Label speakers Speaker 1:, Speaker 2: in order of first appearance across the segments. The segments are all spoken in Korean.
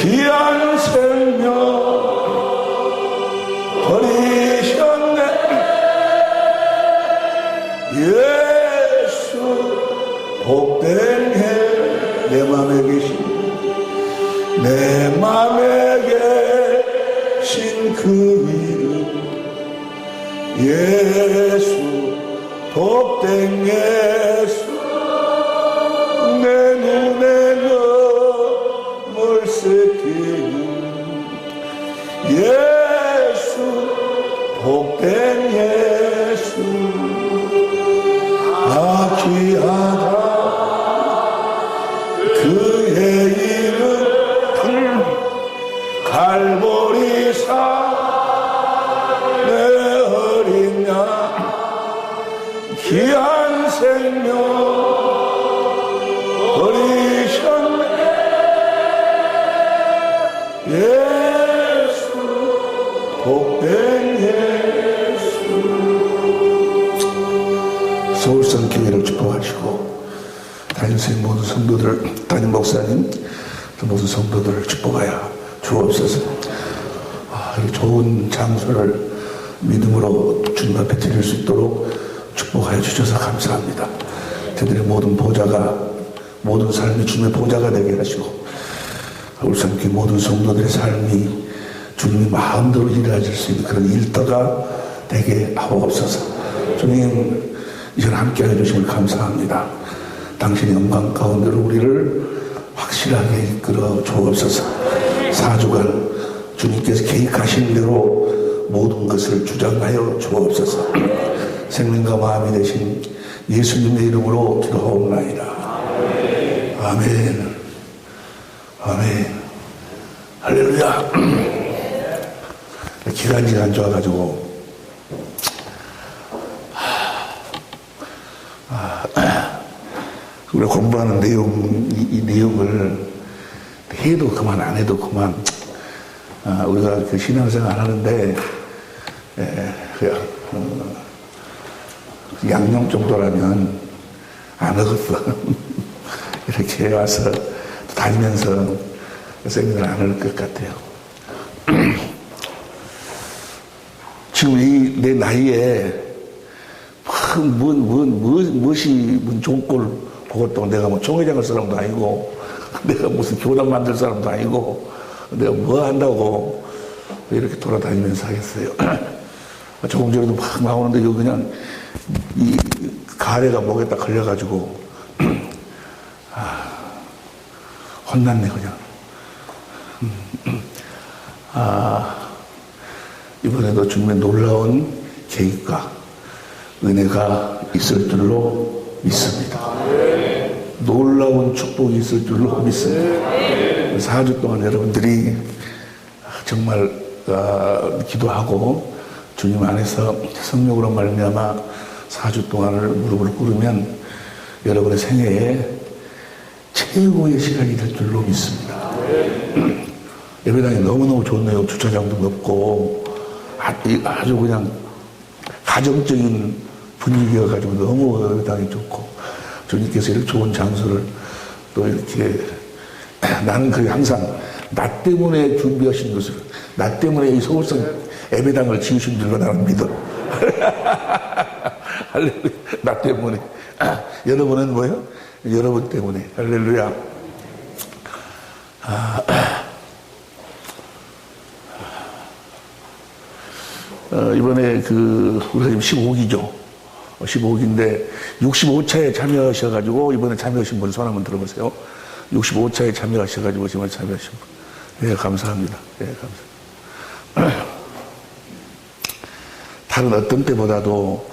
Speaker 1: 귀한 생명 버리셨네. 예수 복된 해 내 맘에 계신 내 맘에 계신 그 이름 예수 복된 예수 내 눈에 눈물 새기는 예수 복된 예수 귀하다 그의 이름 갈보리사 내 어린 양 귀한 생명 버리셨네. 예수 복된 예수. 서울성교회를 축복하시고 담임선생님 모든 성도들, 담임 목사님 모든 성도들을 축복하여 주옵소서. 이 좋은 장소를 믿음으로 주님 앞에 드릴 수 있도록 축복하여 주셔서 감사합니다. 저들의 모든 보좌가 모든 삶이 주님의 보좌가 되게 하시고 울산교회 모든 성도들의 삶이 주님의 마음대로 이루어질 수 있는 그런 일터가 되게 하옵소서. 주님 이전 함께 해주심을 감사합니다. 당신의 영광 가운데로 우리를 확실하게 이끌어 주옵소서. 4주간 주님께서 계획하신 대로 모든 것을 주장하여 주옵소서. 생명과 마음이 되신 예수님의 이름으로 기도하옵나이다. 아멘. 아멘. 할렐루야. 기간지가 안 좋아가지고 우리가 공부하는 이 내용을 해도 그만 안 해도 그만 우리가 그 신앙생활 하는데 그냥 양념 정도라면 안 하겠어. 이렇게 와서 다니면서 세미나를 안 할 것 같아요. 지금 내 나이에 무엇이 좋은 꼴 보겠다고 내가 뭐 총회장을 사람도 아니고 내가 무슨 교단 만들 사람도 아니고 내가 뭐 한다고 이렇게 돌아다니면서 하겠어요. 조금 전에도 막 나오는데 이거 그냥 이 가래가 목에다 걸려가지고 혼났네 그냥. 이번에도 주님의 놀라운 계획과 은혜가 있을 줄로 믿습니다. 놀라운 축복이 있을 줄로 믿습니다. 4주 동안 여러분들이 정말 기도하고 주님 안에서 성령으로 말미암아 4주 동안을 무릎을 꿇으면 여러분의 생애에 최고의 시간이 될 줄로 믿습니다. 예배당이 너무너무 좋네요. 주차장도 높고 아주 그냥 가정적인 분위기여가지고 너무 예배당이 좋고 주님께서 이렇게 좋은 장소를 또 이렇게 나는 그 항상 나 때문에 준비하신 것을 나 때문에 이 서울성 예배당을 지으신 줄로 나는 믿어. 할렐루야. 나 때문에. 여러분은 뭐예요? 여러분 때문에. 할렐루야. 이번에 우리가 지금 15기죠. 15기인데 65차에 참여하셔가지고 이번에 참여하신 분 손 한번 들어보세요. 65차에 참여하셔가지고 지금 참여하신 분. 네, 감사합니다. 네, 감사합니다. 다른 어떤 때보다도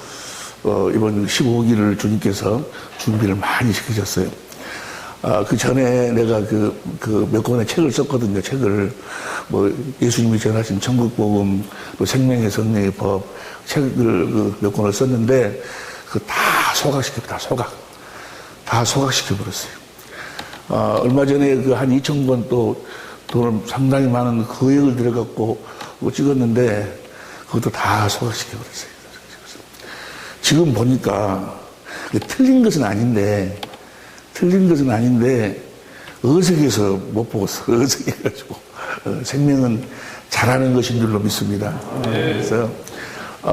Speaker 1: 이번 15기를 주님께서 준비를 많이 시키셨어요. 그 전에 내가 몇 권의 책을 썼거든요. 책을 예수님이 전하신 천국복음, 또 생명의 성령의 법 책을 몇 권을 썼는데 다 소각시켜 버렸어요. 얼마 전에 한 2,000권 또 돈을 상당히 많은 거액을 들여갖고 찍었는데 그것도 다 소각시켜 버렸어요. 지금 보니까 틀린 것은 아닌데 어색해서 못 보겠어. 어색해가지고. 생명은 잘하는 것인 줄로 믿습니다. 그래서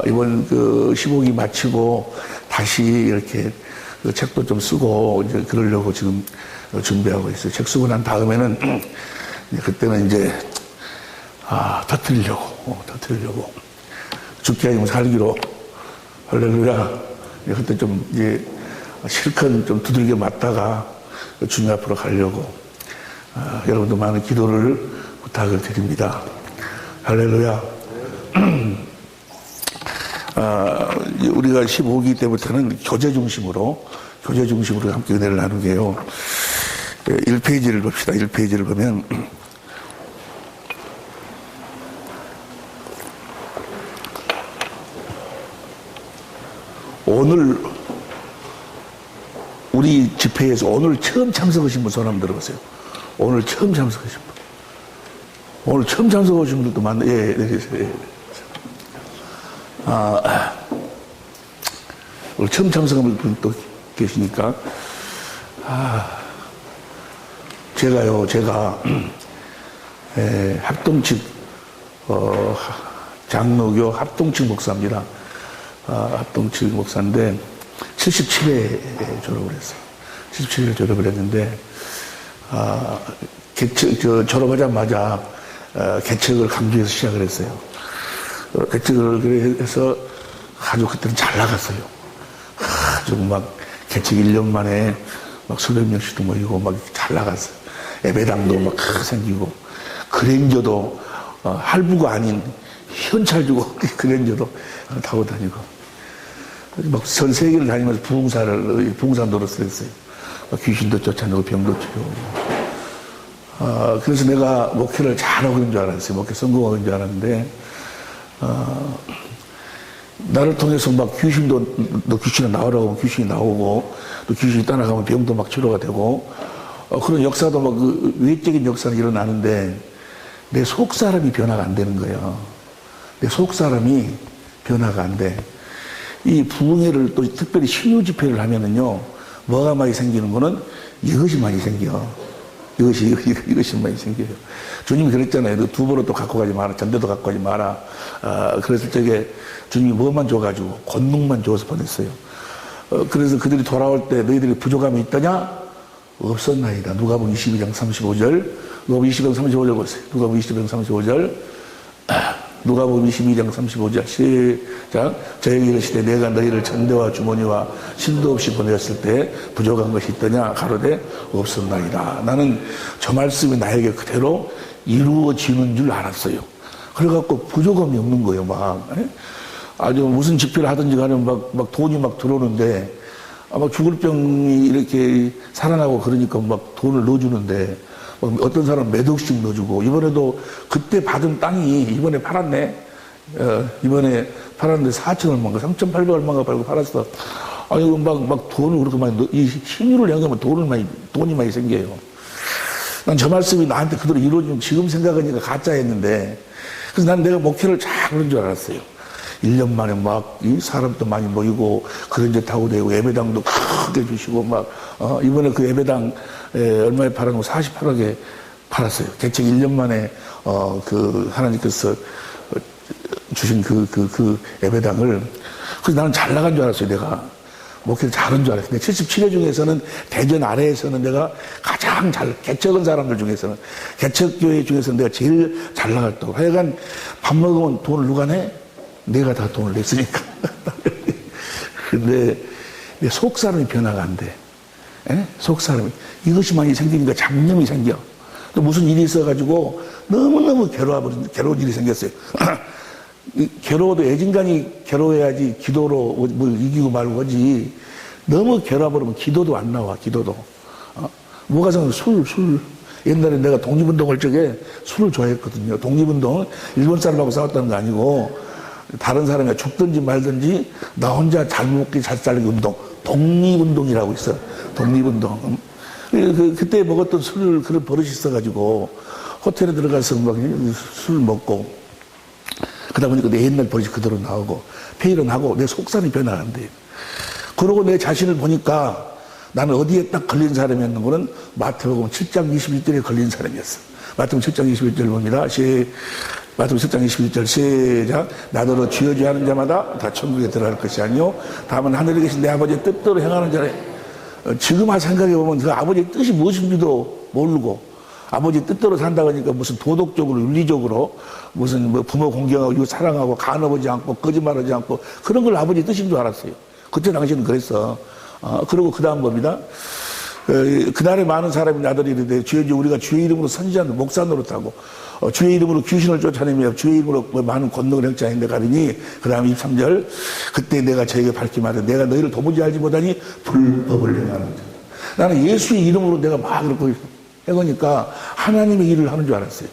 Speaker 1: 이번 그 15기 마치고 다시 이렇게 그 책도 좀 쓰고 이제 그러려고 지금 준비하고 있어요. 책 쓰고 난 다음에는 그때는 이제 터뜨리려고 죽기 아니면 살기로 할렐루야. 그때 좀 이제 실컷 좀 두들겨 맞다가 주님 앞으로 가려고 여러분도 많은 기도를 부탁을 드립니다. 할렐루야. 우리가 15기 때부터는 교제 중심으로 함께 은혜를 나누게요. 1페이지를 봅시다. 1페이지를 보면 오늘 우리 집회에서 오늘 처음 참석하신 분 손 한번 들어보세요. 오늘 처음 참석하신 분. 오늘 처음 참석하신 분들도 많네. 예, 내리세요. 예. 오늘 처음 참석한 분도 계시니까. 제가 합동측, 장로교 합동측 목사입니다. 합동측 목사인데, 77회 졸업을 했어요. 77회 졸업을 했는데, 졸업하자마자, 개척을 강조해서 시작을 했어요. 개척을 해서 아주 그때는 잘 나갔어요. 아주 막 개척 1년 만에 막 수백 명씩도 모이고 막 잘 나갔어요. 예배당도 막 생기고, 그랜저도 할부가 아닌 현찰 주고 그랜저도 타고 다니고, 막 전 세계를 다니면서 부흥사 노릇을 했어요. 귀신도 쫓아내고 병도 치료하고. 그래서 내가 목회를 잘하고 있는 줄 알았어요. 목회 성공하고 있는 줄 알았는데, 나를 통해서 막 너 귀신이 나오라고 하면 귀신이 나오고, 또 귀신이 떠나가면 병도 막 치료가 되고, 그런 역사도 막 외적인 역사는 일어나는데, 내 속 사람이 변화가 안 되는 거예요. 내 속 사람이 변화가 안 돼. 이 부흥회를 또 특별히 신유 집회를 하면은요, 뭐가 많이 생기는 거는 이것이 많이 생겨. 이것이 많이 생겨요. 주님이 그랬잖아요. 너 두부로 또 갖고 가지 마라. 전대도 갖고 가지 마라. 그랬을 적에 주님이 뭐만 줘가지고, 권능만 줘서 보냈어요. 그래서 그들이 돌아올 때 너희들이 부족함이 있더냐? 없었나이다. 누가복음 22장 35절. 누가복음 22장 35절 보세요. 누가복음 22장 35절. 누가복음 22장 35절 시작. 저에게 이르시되 내가 너희를 전대와 주머니와 신도 없이 보내었을 때 부족한 것이 있더냐 가로되 없었나이다. 나는 저 말씀이 나에게 그대로 이루어지는 줄 알았어요. 그래갖고 부족함이 없는 거예요. 막 아주 무슨 집회를 하든지 간에 막 돈이 막 들어오는데, 막 죽을 병이 이렇게 살아나고 그러니까 막 돈을 넣어주는데, 어떤 사람은 몇 억씩 넣어주고, 이번에도 그때 받은 땅이 이번에 팔았네. 이번에 팔았는데 4천 얼마인가, 3,800 얼마인가 팔고 팔았어. 아니, 막 돈을 그렇게 많이, 이 신유를 연구하면 돈이 많이 생겨요. 난 저 말씀이 나한테 그대로 이루어지면 지금 생각하니까 가짜였는데, 그래서 난 내가 목회를 잘 그런 줄 알았어요. 1년 만에 막, 사람도 많이 모이고, 그런데 타고 되고, 예배당도 크게 주시고, 이번에 그 예배당, 얼마에 팔았노? 48억에 팔았어요. 개척 1년 만에, 하나님께서 주신 그 예배당을. 그래서 나는 잘 나간 줄 알았어요, 내가. 목회를 잘한 줄 알았어요. 근데 77회 중에서는, 대전 아래에서는 내가 가장 개척한 사람들 중에서는, 개척교회 중에서는 내가 제일 잘 나갔다고. 하여간 밥 먹으면 돈을 누가 내? 내가 다 돈을 냈으니까. 근데 내 속 사람이 변화가 안 돼. 속 사람이. 이것이 많이 생기니까 잡념이 생겨. 또 무슨 일이 있어가지고 너무너무 괴로운 일이 생겼어요. 괴로워도 애진간이 괴로워야지 기도로 뭘 이기고 말고 하지. 너무 괴로워버리면 기도도 안 나와, 기도도. 뭐가 생겨? 술. 옛날에 내가 독립운동할 적에 술을 좋아했거든요. 독립운동은 일본 사람하고 싸웠다는 거 아니고, 다른 사람이 죽든지 말든지 나 혼자 잘 먹기 잘 살기 운동, 독립운동이라고 있어. 독립운동. 그때 먹었던 술을 그런 버릇이 있어가지고 호텔에 들어가서 막 술 먹고, 그러다 보니까 내 옛날 버릇이 그대로 나오고, 폐일은 하고 내 속살이 변화가 안 돼요. 그러고 내 자신을 보니까 나는 어디에 딱 걸린 사람이었는 거는 마태복음 7장 21절에 걸린 사람이었어. 마태복음 7장 21절 봅니다. 마태복음 7장 21절 시작. 나더러 주여 주여 하는 자마다 다 천국에 들어갈 것이 아니요 다만 하늘에 계신 내 아버지의 뜻대로 행하는 자래. 지금 생각해 보면 그 아버지의 뜻이 무엇인지도 모르고 아버지 뜻대로 산다고 하니까 무슨 도덕적으로 윤리적으로 무슨 뭐 부모 공경하고 사랑하고 간어보지 않고 거짓말하지 않고 그런 걸 아버지 뜻인 줄 알았어요. 그때 당시에는 그랬어. 그리고 그 다음 봅니다. 그날에 많은 사람이 나더러 이르되 주여 우리가 주의 이름으로 선지자들 목사 노릇하고 주의 이름으로 귀신을 쫓아내며 주의 이름으로 많은 권능을 행자인데 가리니 그 다음 23절 그때 내가 저에게 밝히 말해 내가 너희를 도무지 알지 못하니 불법을 행하는 자. 나는 예수의 이름으로 내가 막 그렇게 해보니까 하나님의 일을 하는 줄 알았어요.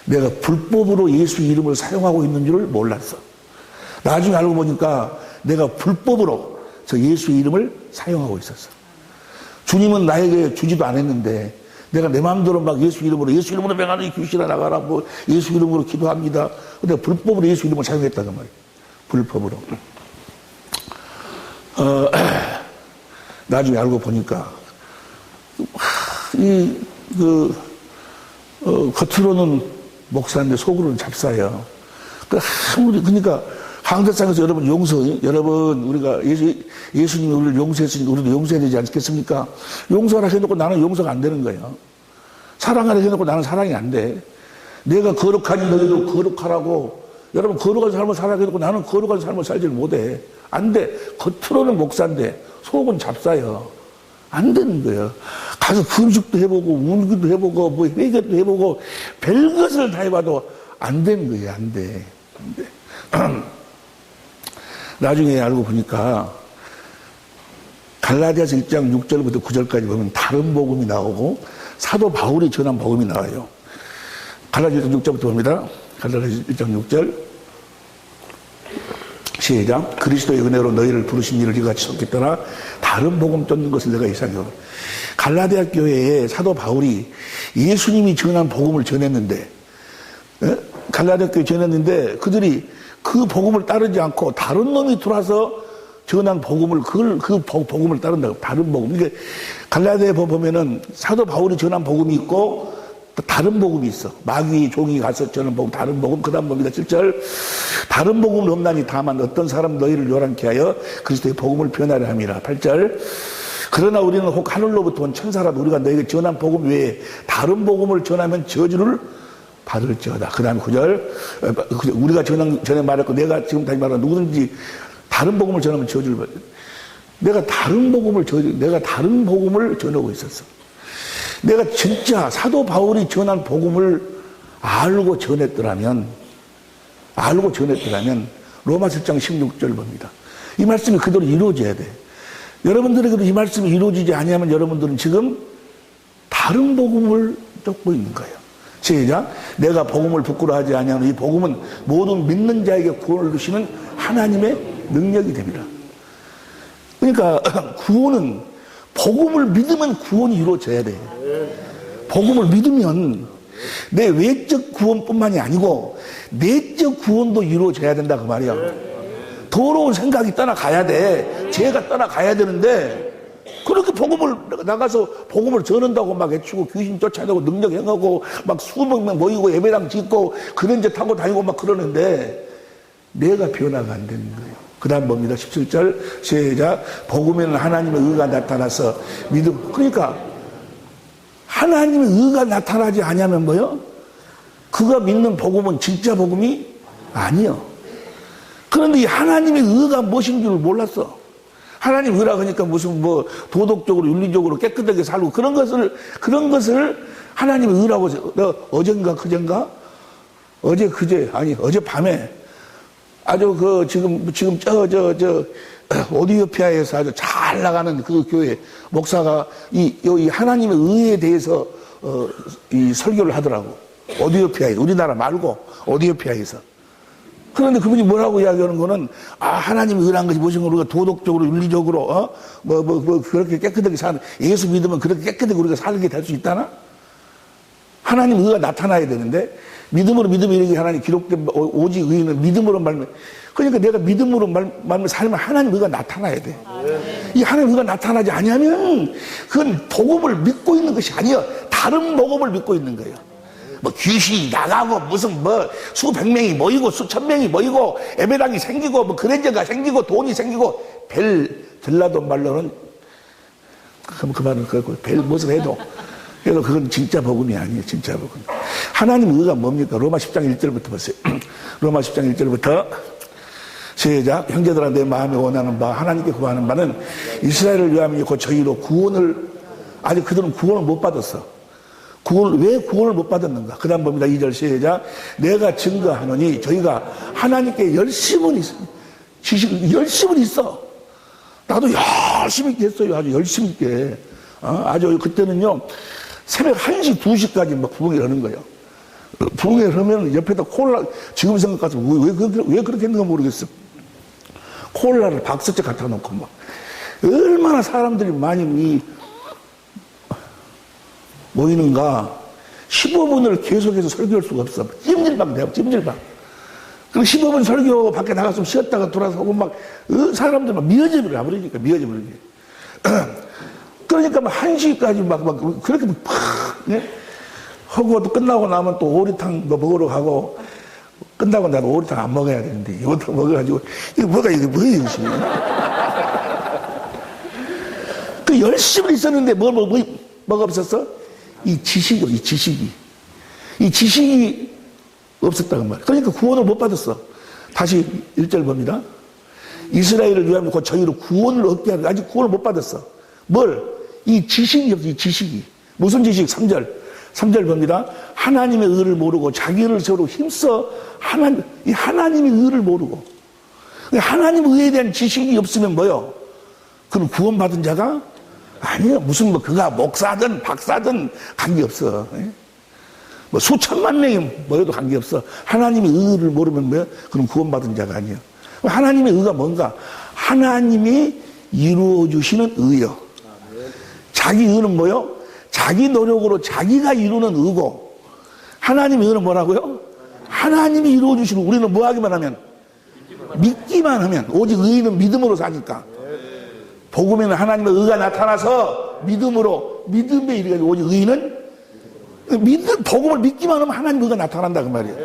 Speaker 1: 내가 불법으로 예수의 이름을 사용하고 있는 줄을 몰랐어. 나중에 알고 보니까 내가 불법으로 저 예수의 이름을 사용하고 있었어. 주님은 나에게 주지도 않았는데 내가 내 마음대로 막 예수 이름으로 명하는 귀신아 나가라 뭐 예수 이름으로 기도합니다. 근데 불법으로 예수 이름을 사용했다는 말이에요. 불법으로. 나중에 알고 보니까 겉으로는 목사인데 속으로는 잡사예요. 그러니까 항대상에서 여러분 여러분 우리가 예수님이 우리를 용서했으니까 우리도 용서해야 되지 않겠습니까? 용서하라 해놓고 나는 용서가 안 되는 거예요. 사랑하라 해놓고 나는 사랑이 안 돼. 내가 거룩하니 너희도 거룩하라고. 여러분 거룩한 삶을 살아야 해놓고 나는 거룩한 삶을 살지를 못해. 안 돼. 겉으로는 목사인데 속은 잡사예요. 안 되는 거예요. 가서 금식도 해보고 울기도 해보고 뭐 회개도 해보고 별것을 다 해봐도 안 되는 거예요. 안 돼. 안 돼. 나중에 알고 보니까 갈라디아서 1장 6절부터 9절까지 보면 다른 복음이 나오고 사도 바울이 전한 복음이 나와요. 갈라디아서 6절부터 봅니다. 갈라디아서 1장 6절 시작. 그리스도의 은혜로 너희를 부르신 일을 이같이 속겠더라. 다른 복음 쫓는 것을 내가 이상해요. 갈라디아 교회에 사도 바울이 예수님이 전한 복음을 전했는데 갈라디아 교회에 전했는데 그들이 그 복음을 따르지 않고 다른 놈이 들어와서 전한 복음을 그 복음을 따른다고. 다른 복음. 그러니까 갈라디아에 보면은 사도 바울이 전한 복음이 있고 또 다른 복음이 있어. 마귀 종이 가서 전한 복음, 다른 복음. 그 다음 봅니다. 7절. 다른 복음은 없나니 다만 어떤 사람 너희를 요란케 하여 그리스도의 복음을 변하려 함이라. 8절. 그러나 우리는 혹 하늘로부터 온 천사라도 우리가 너희에게 전한 복음 외에 다른 복음을 전하면 저주를 받을지어다. 그 다음에 9절. 우리가 전에 말했고 내가 지금 다시 말하는 누구든지 다른 복음을 전하면 저주를 받을. 내가 다른 복음을 전하고 있었어. 내가 진짜 사도 바울이 전한 복음을 알고 전했더라면 로마 7장 16절 봅니다. 이 말씀이 그대로 이루어져야 돼. 여러분들에게도 이 말씀이 이루어지지 아니하면 여러분들은 지금 다른 복음을 쫓고 있는 거예요. 시작. 내가 복음을 부끄러워하지 아니하면 이 복음은 모든 믿는 자에게 구원을 주시는 하나님의 능력이 됩니다. 그러니까 구원은 복음을 믿으면 구원이 이루어져야 돼. 복음을 믿으면 내 외적 구원뿐만이 아니고 내적 구원도 이루어져야 된다 그 말이야. 더러운 생각이 떠나가야 돼. 죄가 떠나가야 되는데 그렇게 복음을 나가서 복음을 전한다고 막 애치고 귀신 쫓아내고 능력 행하고 막 수백 명 모이고 예배당 짓고 그랜저 타고 다니고 막 그러는데 내가 변화가 안 되는 거예요. 그 다음 봅니다. 17절 시작. 복음에는 하나님의 의가 나타나서 믿음. 그러니까 하나님의 의가 나타나지 않으면 뭐요? 그가 믿는 복음은 진짜 복음이 아니요. 그런데 이 하나님의 의가 무엇인 줄 몰랐어. 하나님 의라 하니까 무슨 뭐 도덕적으로 윤리적으로 깨끗하게 살고 그런 것을 하나님의 의라고 어젯밤에 아주 지금 오디오피아에서 아주 잘 나가는 그 교회 목사가 이 하나님의 의에 대해서 이 설교를 하더라고. 오디오피아에, 우리나라 말고 오디오피아에서. 그런데 그분이 뭐라고 이야기하는 거는, 하나님이 의란 것이 무엇인가 우리가 도덕적으로, 윤리적으로, 그렇게 깨끗하게 사는, 예수 믿으면 그렇게 깨끗하게 우리가 살게 될 수 있다나? 하나님 의가 나타나야 되는데, 믿음으로 이렇게 하나님 기록된, 오직 의는 믿음으로 말면, 그러니까 내가 믿음으로 말면 살면 하나님 의가 나타나야 돼. 이 하나님의 의가 나타나지 아니하면 그건 복음을 믿고 있는 것이 아니에요. 다른 복음을 믿고 있는 거예요. 뭐 귀신이 나가고 무슨 뭐 수백 명이 모이고 수천 명이 모이고 예배당이 생기고 뭐 그랜저가 생기고 돈이 생기고 별 전라도 말로는 그 말은 그렇고 별 무슨 해도 그래서 그건 진짜 복음이 아니에요. 진짜 복음. 하나님의 의가 뭡니까? 로마 10장 1절부터 보세요. 로마 10장 1절부터 시작. 형제들아 내 마음에 원하는 바 하나님께 구하는 바는 이스라엘을 위하여 곧 저희로 구원을 아직 그들은 구원을 못 받았어. 왜 구원을 못 받았는가? 그 다음 봅니다. 2절 시작. 내가 증거하노니 저희가 하나님께 열심은 있어. 나도 열심히 있게 했어요. 아주 열심히 있게. 아주 그때는요 새벽 1시 2시까지 막 부흥회를 하는 거예요. 부흥회를 하면 옆에다 콜라, 지금 생각해서 왜 그렇게 했는가 모르겠어. 콜라를 박스째 갖다 놓고 막 얼마나 사람들이 많이 모이는가. 15분을 계속해서 설교할 수가 없어. 찜질방 돼요. 찜질방. 그리고 15분 설교 밖에 나가서 좀 쉬었다가 돌아서 오고 막 사람들 막 미어집을 해버리니까 미어집을. 그러니까 막 1시까지 막 그렇게 막 예? 하고 또 끝나고 나면 또 오리탕 먹으러 가고 끝나고 나는 오리탕 안 먹어야 되는데 오리탕 먹어가지고 이게 뭐예요 열심히. 그 열심히 있었는데 뭐가 없었어? 이 지식이 없었다는 말이에요. 그러니까 구원을 못 받았어. 다시 1절 봅니다. 이스라엘을 위하여 곧 저희로 구원을 얻게 하는 아직 구원을 못 받았어. 이 지식이 없어. 이 지식이 무슨 지식? 3절 봅니다. 하나님의 의를 모르고 자기를 서로 힘써 하나님의 의를 모르고 하나님의 의에 대한 지식이 없으면 뭐요? 그는 구원받은 자가 아니요. 무슨 그가 목사든 박사든 관계없어. 뭐 수천만 명이 모여도 관계없어. 하나님의 의를 모르면 뭐야? 그럼 구원받은 자가 아니에요. 하나님의 의가 뭔가? 하나님이 이루어주시는 의요. 자기 의는 뭐요? 자기 노력으로 자기가 이루는 의고, 하나님의 의는 뭐라고요? 하나님이 이루어주시는, 우리는 뭐 하기만 하면? 믿기만 하면. 오직 의인은 믿음으로 사니까. 복음에는 하나님의 의가 나타나서 믿음에 이르게 오직 의인은 복음을 믿기만 하면 하나님의 의가 나타난다 그 말이에요.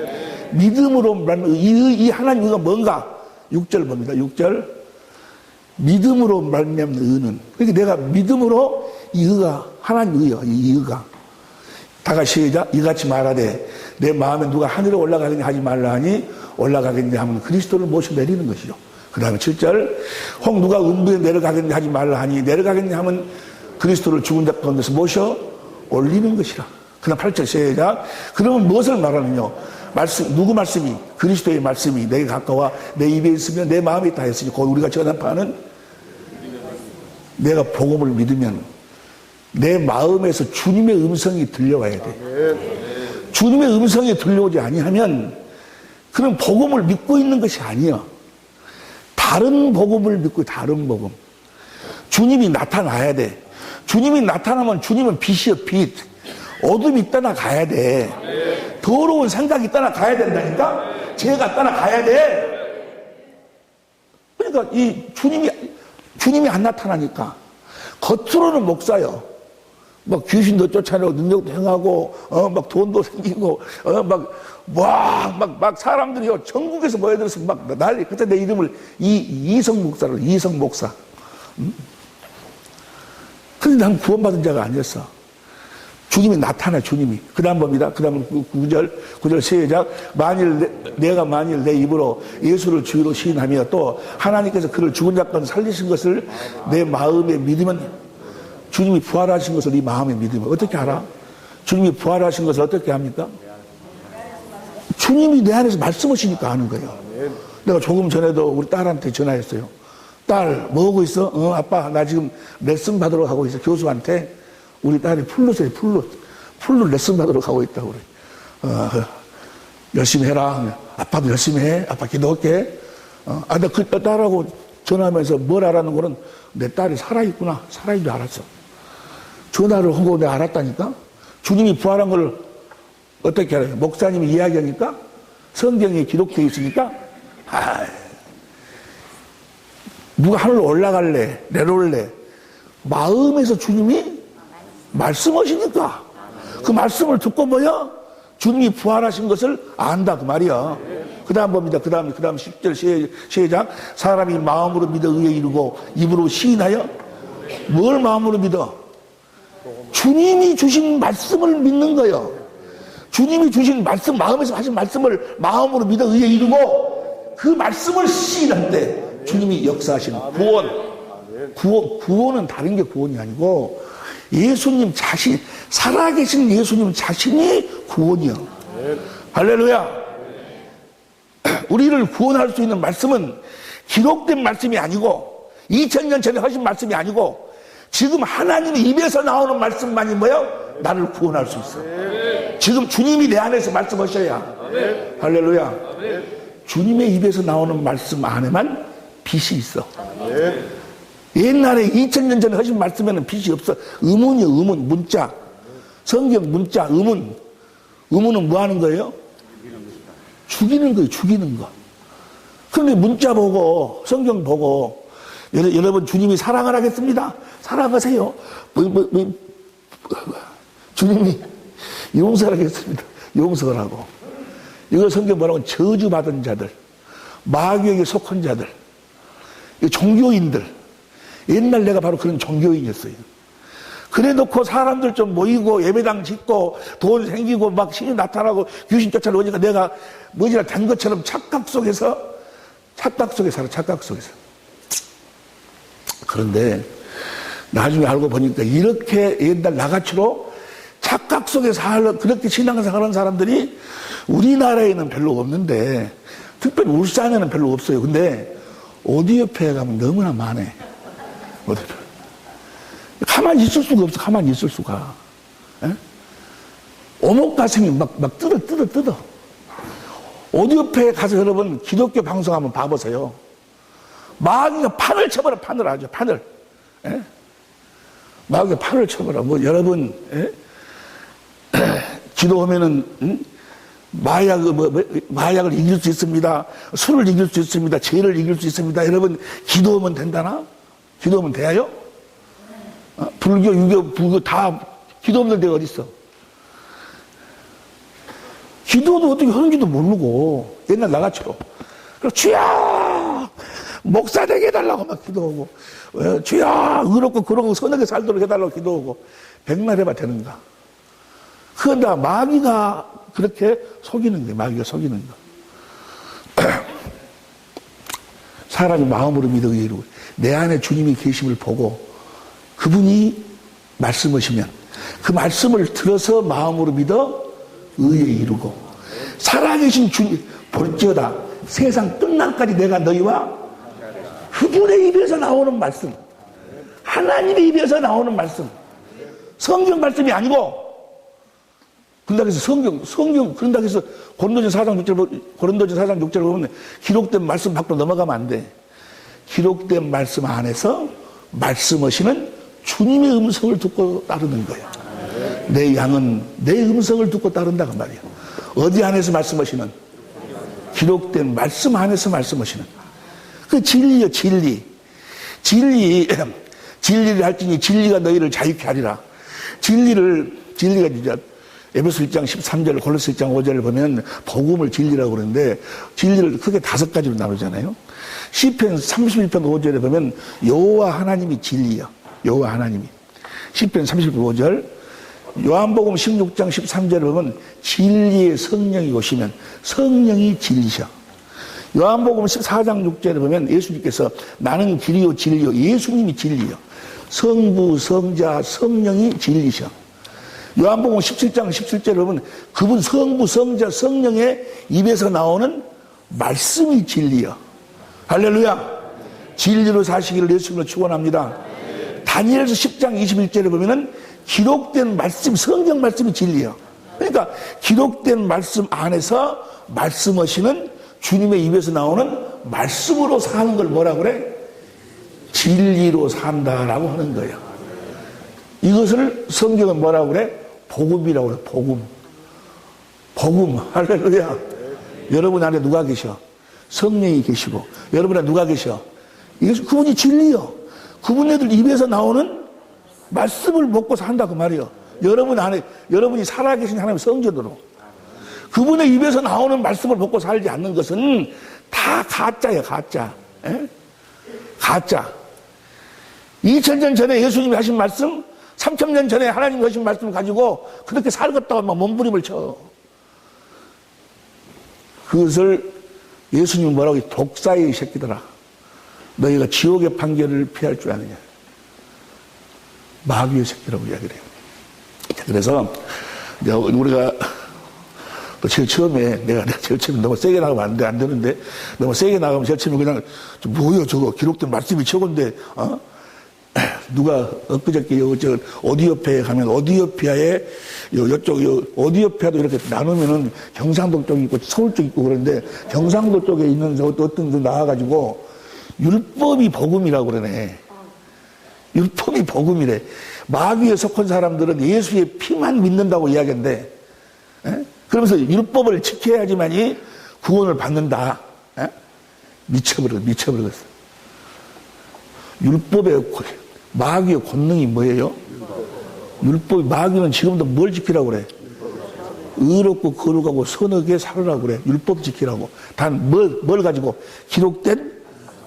Speaker 1: 믿음으로 이 하나님의 의가 뭔가? 6절 봅니다. 6절. 믿음으로 말미암는 의는. 그러니까 내가 믿음으로 이 의가 하나님의 의요. 이 의가. 다 같이 시작. 이같이 말하되 내 마음에 누가 하늘에 올라가겠냐 하지 말라 하니 올라가겠냐 하면 그리스도를 모셔 내리는 것이죠. 그 다음에 7절. 혹 누가 음부에 내려가겠냐 하지 말라 하니 내려가겠냐 하면 그리스도를 죽은 자 가운데서 모셔 올리는 것이라. 그 다음 8절 시작. 그러면 무엇을 말하느냐? 누구 말씀이? 그리스도의 말씀이 내게 가까워 내 입에 있으면 내 마음에 있다 했으니 곧 우리가 전파하는 내가 복음을 믿으면 내 마음에서 주님의 음성이 들려와야 돼. 주님의 음성이 들려오지 아니하면 그런 복음을 믿고 있는 것이 아니야. 다른 복음을 믿고 다른 복음. 주님이 나타나야 돼. 주님이 나타나면 주님은 빛이여 빛. 어둠이 떠나가야 돼. 더러운 생각이 떠나가야 된다니까? 죄가 떠나가야 돼. 그러니까 이 주님이 안 나타나니까 겉으로는 목사요. 막 귀신도 쫓아내고 능력도 행하고 막 돈도 생기고 막 사람들이요 전국에서 모여들어서 막 난리. 그때 내 이름을 이성 목사. 근데 난 구원받은 자가 아니었어. 주님이 나타나. 주님이. 그 다음 봅니다. 그 다음 9절 시작. 내가 만일 내 입으로 예수를 주로 시인하며 또 하나님께서 그를 죽은 자 가운데 살리신 것을 내 마음에 믿으면, 주님이 부활하신 것을 네 마음에 믿으면 어떻게 알아? 주님이 부활하신 것을 어떻게 합니까? 주님이 내 안에서 말씀하시니까 아는 거예요. 내가 조금 전에도 우리 딸한테 전화했어요. 딸 뭐 하고 있어? 아빠 나 지금 레슨 받으러 가고 있어. 교수한테. 우리 딸이 풀로 레슨 받으러 가고 있다고 그래. 열심히 해라. 아빠도 열심히 해. 아빠 기도할게. 나 그 딸하고 전화하면서 뭘 알았는 거는 내 딸이 살아있구나. 살아있는 줄 알았어. 전화를 하고 내가 알았다니까? 주님이 부활한 걸 어떻게 알아요? 목사님이 이야기하니까? 성경에 기록되어 있으니까? 누가 하늘로 올라갈래, 내려올래. 마음에서 주님이 말씀하시니까 그 말씀을 듣고 뭐야? 주님이 부활하신 것을 안다 그 말이야. 그 다음 봅니다. 그 다음 10절 시작. 사람이 마음으로 믿어 의에 이르고 입으로 시인하여 뭘 마음으로 믿어? 주님이 주신 말씀을 믿는 거예요. 주님이 주신 말씀, 마음에서 하신 말씀을 마음으로 믿어 의에 이르고 그 말씀을 시인할 때 주님이 역사하시는 구원은 다른 게 구원이 아니고 예수님 자신, 살아계신 예수님 자신이 구원이요. 할렐루야. 우리를 구원할 수 있는 말씀은 기록된 말씀이 아니고 2000년 전에 하신 말씀이 아니고 지금 하나님의 입에서 나오는 말씀만이 뭐예요? 나를 구원할 수 있어. 지금 주님이 내 안에서 말씀하셔야. 할렐루야. 주님의 입에서 나오는 말씀 안에만 빛이 있어. 옛날에 2000년 전에 하신 말씀에는 빛이 없어. 의문이요, 의문, 문자. 성경 문자, 의문. 의문은 뭐 하는 거예요? 죽이는 거예요, 죽이는 거. 그런데 문자 보고, 성경 보고, 여러분 주님이 사랑을 하겠습니다. 사랑하세요. 주님이 용서를 하겠습니다. 용서를 하고. 이걸 성경 뭐라고? 저주받은 자들, 마귀에게 속한 자들, 종교인들. 옛날 내가 바로 그런 종교인이었어요. 그래 놓고 사람들 좀 모이고 예배당 짓고 돈 생기고 막 신이 나타나고 귀신 쫓아오니까 내가 뭐지나 된 것처럼 착각 속에서 살아. 착각 속에서. 그런데 나중에 알고 보니까 이렇게 옛날 나같이로 착각 속에서 그렇게 신앙생활하는 사람들이 우리나라에는 별로 없는데, 특별히 울산에는 별로 없어요. 근데 오디오페에 가면 너무나 많네. 가만히 있을 수가 없어. 가만히 있을 수가. 에? 오목 가슴이 막 뜯어. 오디오페에 가서 여러분 기독교 방송 한번 봐보세요. 마귀가 판을 쳐버려. 판을 하죠. 판을. 에? 마귀가 판을 쳐버려. 뭐 여러분 기도하면은 마약을 이길 수 있습니다. 술을 이길 수 있습니다. 죄를 이길 수 있습니다. 여러분 기도하면 된다나? 기도하면 돼요? 불교, 유교, 불교 다 기도 없는 데가 어디 있어? 기도도 어떻게 하는지도 모르고 옛날 나같이로. 그리고 주야 목사 되게 해달라고 막 기도하고, 주야 의롭고 그러고 선하게 살도록 해달라고 기도하고. 백날 해봐 되는가? 그러다 마귀가 그렇게 속이는 거예요. 마귀가 속이는 거. 사람이 마음으로 믿어 이루고 내 안에 주님이 계심을 보고 그분이 말씀하시면 그 말씀을 들어서 마음으로 믿어 의에 이루고 살아계신 주님 볼지어다 세상 끝날까지 내가 너희와 그분의 입에서 나오는 말씀, 하나님의 입에서 나오는 말씀, 성경 말씀이 아니고. 그런다고 해서 성경 그런다고 해서 고린도전 4장 6절 보면 기록된 말씀 밖으로 넘어가면 안 돼. 기록된 말씀 안에서 말씀하시는 주님의 음성을 듣고 따르는 거야. 내 양은 내 음성을 듣고 따른다 그 말이야. 어디 안에서 말씀하시는? 기록된 말씀 안에서 말씀하시는. 그 진리요, 진리. 진리를 할지니 진리가 너희를 자유케 하리라. 진리가 진짜 에베소 1장 13절, 골로새 1장 5절을 보면 복음을 진리라고 그러는데 진리를 크게 5가지로 나누잖아요. 시편 31편 5절에 보면 여호와 하나님이 진리야. 여호와 하나님이. 시편 35절, 요한복음 16장 13절에 보면 진리의 성령이 오시면 성령이 진리셔. 요한복음 14장 6절에 보면 예수님께서 나는 길이요 진리요, 예수님이 진리요. 성부, 성자, 성령이 진리셔. 요한복음 17장 17절에 보면 그분 성부, 성자, 성령의 입에서 나오는 말씀이 진리요. 할렐루야. 진리로 사시기를 예수님으로 축원합니다. 다니엘서 10장 21절에 보면은 기록된 말씀, 성경 말씀이 진리요. 그러니까 기록된 말씀 안에서 말씀하시는 주님의 입에서 나오는 말씀으로 사는 걸 뭐라 그래? 진리로 산다라고 하는 거예요. 이것을 성경은 뭐라고 그래? 복음이라고 그래. 복음. 할렐루야. 여러분 안에 누가 계셔? 성령이 계시고. 여러분 안에 누가 계셔? 그분이 진리요. 그분들 입에서 나오는 말씀을 먹고 산다 그 말이요. 여러분이 살아계신 하나님의 성전으로 그분의 입에서 나오는 말씀을 먹고 살지 않는 것은 다 가짜예요. 가짜. 에? 가짜. 2000년 전에 예수님이 하신 말씀, 3000년 전에 하나님이 하신 말씀을 가지고 그렇게 살겠다고 막 몸부림을 쳐. 그것을 예수님이 뭐라고 해? 독사의 새끼들아. 너희가 지옥의 판결을 피할 줄 아느냐. 마귀의 새끼라고 이야기를 해요. 그래서 우리가 또 제일 처음에 내가 제일 처음에 너무 세게 나가면 안 되는데 너무 세게 나가면 제일 처음에 그냥 뭐야 저거 기록된 말씀이 최고인데 누가 엊그저께 저 오디오피아에 가면 오디오피아에 요쪽 오디오피아도 이렇게 나누면은 경상도 쪽이 있고 서울 쪽 있고 그런데 경상도 쪽에 있는 어떤 분 나와가지고 율법이 복음이라고 그러네. 율법이 복음이래. 마귀에 속한 사람들은 예수의 피만 믿는다고 이야기한대. 에? 그러면서 율법을 지켜야지만이 구원을 받는다. 에? 미쳐버렸어. 율법의 마귀의 권능이 뭐예요? 율법, 마귀는 지금도 뭘 지키라고 그래? 의롭고 거룩하고 선하게 살으라고 그래. 율법 지키라고. 단 뭘 가지고? 기록된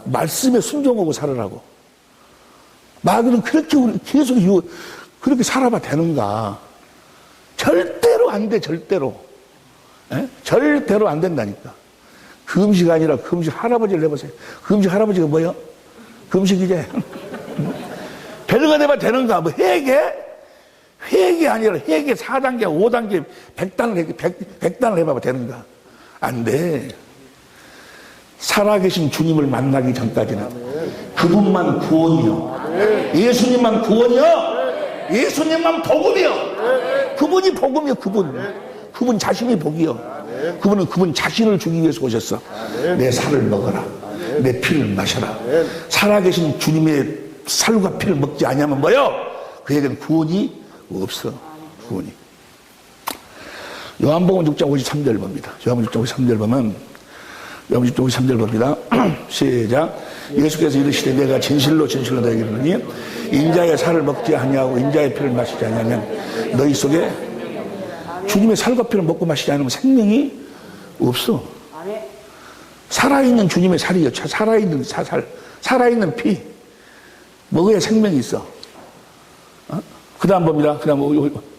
Speaker 1: 말씀에 순종하고 살으라고. 마귀는 그렇게 계속 그렇게 살아봐 되는가? 절대로 안 돼, 절대로. 에? 절대로 안 된다니까. 금식 아니라 금식 할아버지를 해보세요. 금식 할아버지가 뭐예요? 금식이제. 별거 내봐 되는가? 뭐 회개 아니라 회개 4단계, 5단계, 100단을 해봐봐 되는가? 안 돼. 살아계신 주님을 만나기 전까지는 그분만 구원이요. 예수님만 구원이요. 예수님만 복음이요. 그분이 복음이요. 그분 자신이 복이요. 그분 자신을 주기 위해서 오셨어. 내 살을 먹어라. 내 피를 마셔라. 살아계신 주님의 살과 피를 먹지 아니하면 뭐요? 그에게는 구원이 없어. 구원이. 요한복음 6장 53절 봅니다. 요한복음 6장 53절 보면 요한복음 6장 53절 봅니다. 시작. 예수께서 이르시되 내가 진실로 너에게 이르노니 인자의 살을 먹지 아니하고 인자의 피를 마시지 아니하면 너희 속에 주님의 살과 피를 먹고 마시지 않으면 생명이 없어. 살아있는 주님의 살이요. 살아있는 살아있는 피 먹어야 생명이 있어. 그 다음 봅니다. 그 다음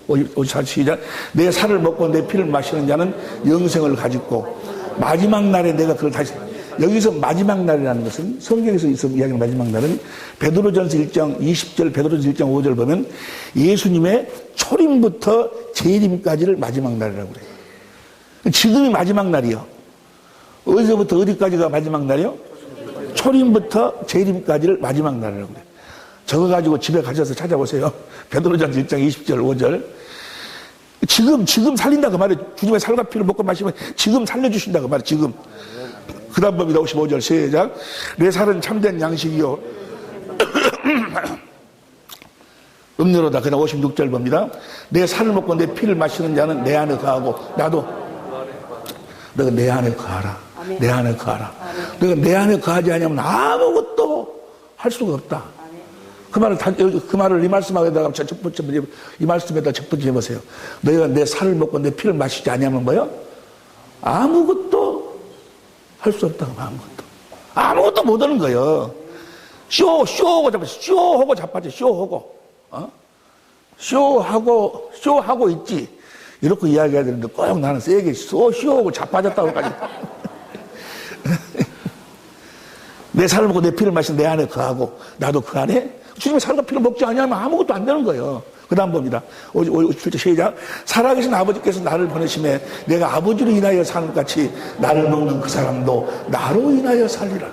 Speaker 1: 54 시작. 내 살을 먹고 내 피를 마시는 자는 영생을 가지고 마지막 날에 내가 그걸 다시. 여기서 마지막 날이라는 것은 성경에서 이야기하는 마지막 날은 베드로전서 1장 20절 베드로전서 1장 5절 보면 예수님의 초림부터 재림까지를 마지막 날이라고 그래요. 지금이 마지막 날이요. 어디서부터 어디까지가 마지막 날이요? 초림부터 재림까지를 마지막 날이라고 그래요. 저거 가지고 집에 가셔서 찾아보세요. 베드로전서 1장 20절 5절. 지금 살린다 그 말이에요. 주님의 살과 피를 먹고 마시면 지금 살려주신다 그 말이에요. 지금. 그 다음 법이다. 55절 시작. 내 살은 참된 양식이요 음료로다. 그다음 56절 봅니다. 내 살을 먹고 내 피를 마시는 자는 내 안에 거하고 나도 너가 내 안에 거하라. 내 안에 거하라. 너가 내 안에 거하지 않으면 아무것도 할 수가 없다. 그 말을 이 말씀에다가 첫 번째 이 말씀에다 첫 번째 해보세요. 너희가 내 살을 먹고 내 피를 마시지 않으면 뭐요? 아무것도 할 수 없다. 아무것도 못 하는 거예요. 쇼하고 자빠져. 쇼하고 있지. 이렇게 이야기해야 되는데 꼭 나는 세게 쇼하고 자빠졌다고 하지. 내 살을 먹고 내 피를 마신 내 안에 거하고 나도 그 안에 주님의 살과 피를 먹지 않으면 아무것도 안 되는 거예요. 그 다음 봅니다. 57절 시작. 살아계신 아버지께서 나를 보내심에 내가 아버지로 인하여 사는 것 같이 나를 먹는 그 사람도 나로 인하여 살리라.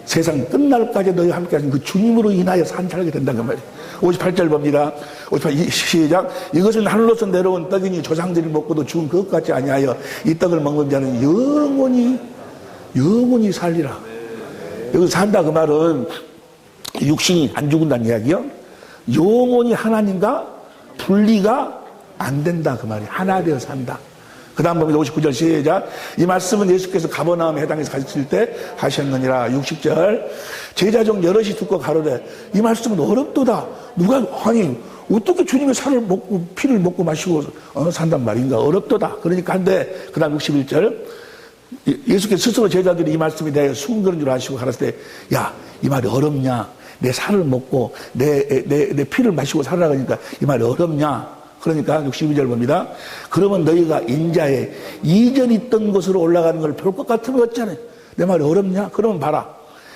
Speaker 1: 세상 끝날까지 너희와 함께 하신 그 주님으로 인하여 살게 된다는 그 말이에요. 58절 봅니다. 58 시작. 이것은 하늘로서 내려온 떡이니 조상들이 먹고도 죽은 것 같지 아니하여 이 떡을 먹는 자는 영원히 살리라. 여기서 산다 그 말은 육신이 안 죽는다는 이야기요. 영원히 하나님과 분리가 안 된다 그 말이에요. 하나 되어 산다. 그 다음 보면 59절 시작. 이 말씀은 예수께서 가버나움에 해당해서 가르칠 때 하셨느니라. 60절. 제자 중 여럿이 듣고 가로되 이 말씀은 어렵도다. 누가 아니 어떻게 주님의 살을 먹고 피를 먹고 마시고 산단 말인가. 어렵도다. 그러니까 한데 그 다음 61절. 예수께서 스스로 제자들이 이 말씀에 대해 숨겨는 줄 아시고 가라사대 야, 이 말이 어렵냐. 내 살을 먹고 내 피를 마시고 살아가니까 이 말이 어렵냐. 그러니까 62절 봅니다. 그러면 너희가 인자에 이전 있던 곳으로 올라가는 걸 볼 것 같으면 어쩌네. 내 말이 어렵냐? 그러면 봐라.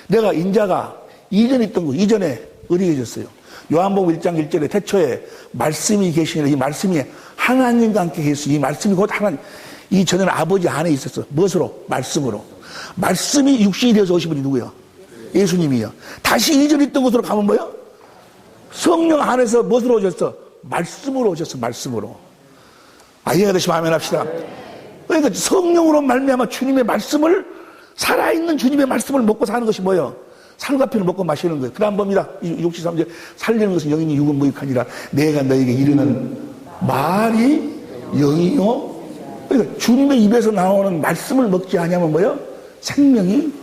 Speaker 1: 내가 인자가 이전 있던 곳, 이전에 어디 계셨어요? 요한복음 1장 1절에 태초에 말씀이 계시니라. 이 말씀이 하나님과 함께 계셨어요. 이 말씀이 곧 하나님. 이 전에는 아버지 안에 있었어. 무엇으로? 말씀으로. 말씀이 육신이 되어서 오신 분이 누구예요? 예수님이요. 다시 이전 있던 곳으로 가면 뭐예요? 성령 안에서 무엇으로 오셨어? 말씀으로 오셨어. 말씀으로. 이해가 되시면 아멘 합시다. 그러니까 성령으로 말미암아 주님의 말씀을 살아있는 주님의 말씀을 먹고 사는 것이 뭐예요? 살과 피를 먹고 마시는 거예요. 그 다음 봅니다. 63절 살리는 것은 영이니 육은 무익하니라. 내가 너에게 이르는 말이 영이요. 그러니까 주님의 입에서 나오는 말씀을 먹지 아니하면 뭐예요? 생명이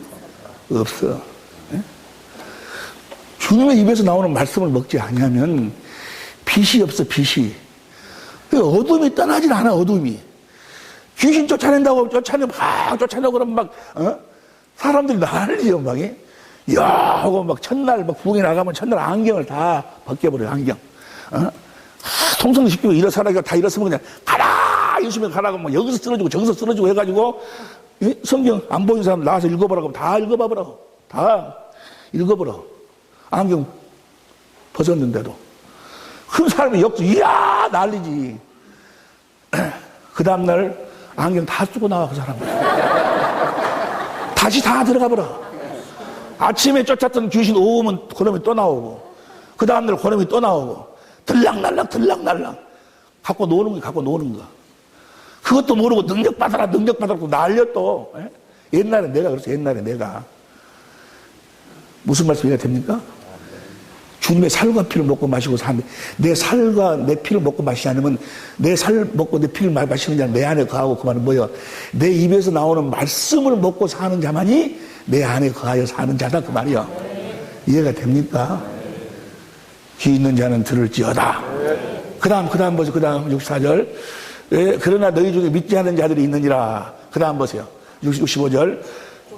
Speaker 1: 없어. 주님의 입에서 나오는 말씀을 먹지 아니하면 빛이 없어. 빛이. 어둠이 떠나질 않아. 어둠이. 귀신 쫓아낸다고 쫓아내고 그러면 막 사람들이 난리요. 막 야 하고 막 첫날 막 부엌에 나가면 첫날 안경을 다 벗겨버려요. 안경. 통성도 시키고 일어서라니까 다 일어서면 그냥 가라 예수님 가라고 막 여기서 쓰러지고 저기서 쓰러지고 해가지고 성경 안 보이는 사람 나와서 읽어보라고 다 읽어봐보라고. 다 읽어보라. 안경 벗었는데도. 큰 사람이 이야 난리지. 그 다음날 안경 다 쓰고 나와. 그 사람 다시 다 들어가 보라. 아침에 쫓았던 귀신 오후면 그놈이 또 나오고 그 다음날 그놈이 또 나오고 들락날락 갖고 노는 거야. 그것도 모르고 능력 받아라고 날려 또. 옛날에 내가 그랬어. 옛날에 내가 무슨 말씀 이해가 됩니까? 주님의 살과 피를 먹고 마시고 사는데 내 살과 내 피를 먹고 마시지 않으면 내 살 먹고 내 피를 마시는 자는 내 안에 거하고 그 말은 뭐예요? 내 입에서 나오는 말씀을 먹고 사는 자만이 내 안에 거하여 사는 자다 그 말이요. 이해가 됩니까? 귀 있는 자는 들을지어다. 그 다음 보세요. 그 다음 64절. 그러나 너희 중에 믿지 않는 자들이 있느니라. 그 다음 보세요. 65절.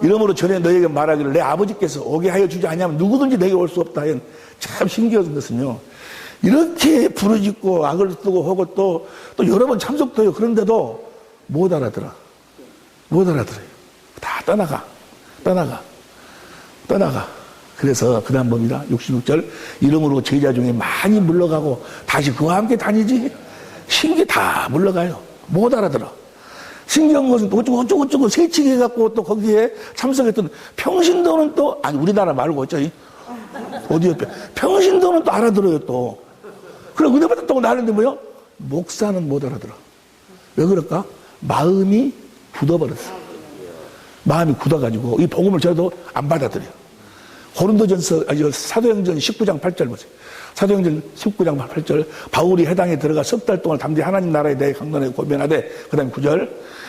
Speaker 1: 이러므로 전에 너희에게 말하기를 내 아버지께서 오게 하여 주지 아니하면 누구든지 내게 올 수 없다. 참 신기한 것은요. 이렇게 부르짖고 악을 쓰고 하고 또 여러 번 참석도 해요. 그런데도 못 알아들어요. 다 떠나가. 그래서 그 다음 봅니다. 66절. 이러므로 제자 중에 많이 물러가고 다시 그와 함께 다니지. 신기 다 물러가요. 못 알아들어. 신기한 것은 또 어쩌고 세치게 해갖고 또 거기에 참석했던 평신도는 또, 아니, 우리나라 말고 어쩌 어디에 평신도는 또 알아들어요, 또. 그래, 은혜 받았다고 나는데 뭐요? 목사는 못 알아들어. 왜 그럴까? 마음이 굳어버렸어. 마음이 굳어가지고, 이 복음을 저도 안 받아들여. 사도행전 19장 8절 보세요. 사도행전 19장 8절. 바울이 해당에 들어가 석 달 동안 담대히 하나님 나라에 대해 강론하고 고변하되, 그 다음에 9절.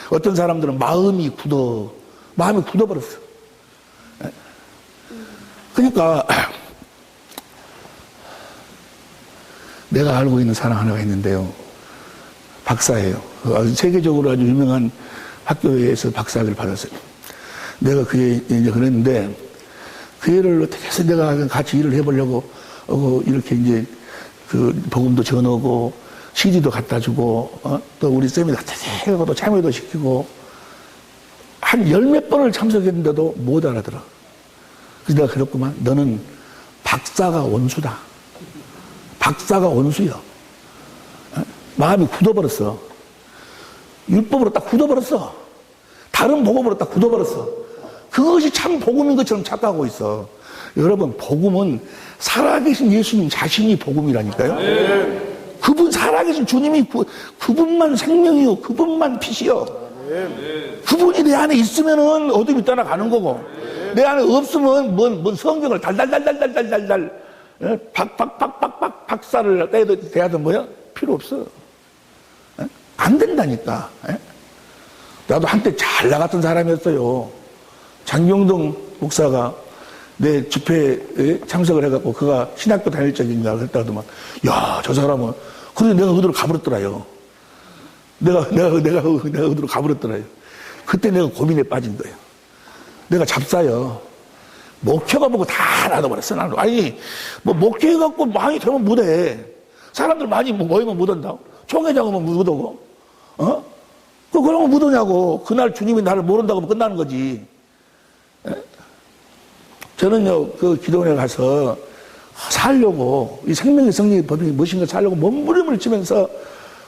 Speaker 1: 어떤 사람들은 마음이 굳어버렸어. 그러니까, 내가 알고 있는 사람 하나가 있는데요. 박사예요. 세계적으로 아주 유명한 학교에서 박사학위를 받았어요. 내가 그에 이제 그랬는데, 그 애를 어떻게 해서 내가 같이 일을 해보려고, 이렇게 이제, 복음도 전하고, CD도 갖다 주고, 또 우리 쌤이 같이 해고 또 참여도 시키고, 한 열 몇 번을 참석했는데도 못 알아들어. 그래서 내가 그랬구만. 너는 박사가 원수다. 박사가 원수야. 마음이 굳어버렸어. 율법으로 딱 굳어버렸어. 다른 복음으로 딱 굳어버렸어. 그것이 참 복음인 것처럼 착각하고 있어. 여러분, 복음은 살아계신 예수님 자신이 복음이라니까요. 네. 그분 살아계신 주님이 그분만 생명이요. 그분만 빛이요. 네. 그분이 내 안에 있으면은 어둠이 떠나가는 거고, 네. 내 안에 없으면 뭔 성경을 달달달달달달달 박사를 대하든 뭐야? 필요 없어. 안 된다니까. 나도 한때 잘 나갔던 사람이었어요. 장경동 목사가 내 집회에 참석을 해갖고 그가 신학교 다닐 적인가 그랬다더만, 야, 저 사람은, 그래서 내가 그대로 가버렸더라요. 내가 그대로 가버렸더라요. 그때 내가 고민에 빠진 거예요. 내가 잡사요. 목회가 보고 다 놔둬버렸어, 나는. 아니, 뭐, 목회해갖고 많이 되면 못해. 사람들 많이 모이면 못 온다. 총회장 오면 못 오고, 그런 거 못 오냐고. 그날 주님이 나를 모른다고 하면 끝나는 거지. 에? 저는요, 그 기도원에 가서 살려고, 이 생명의 성리 법이 무엇인가 살려고 몸부림을 치면서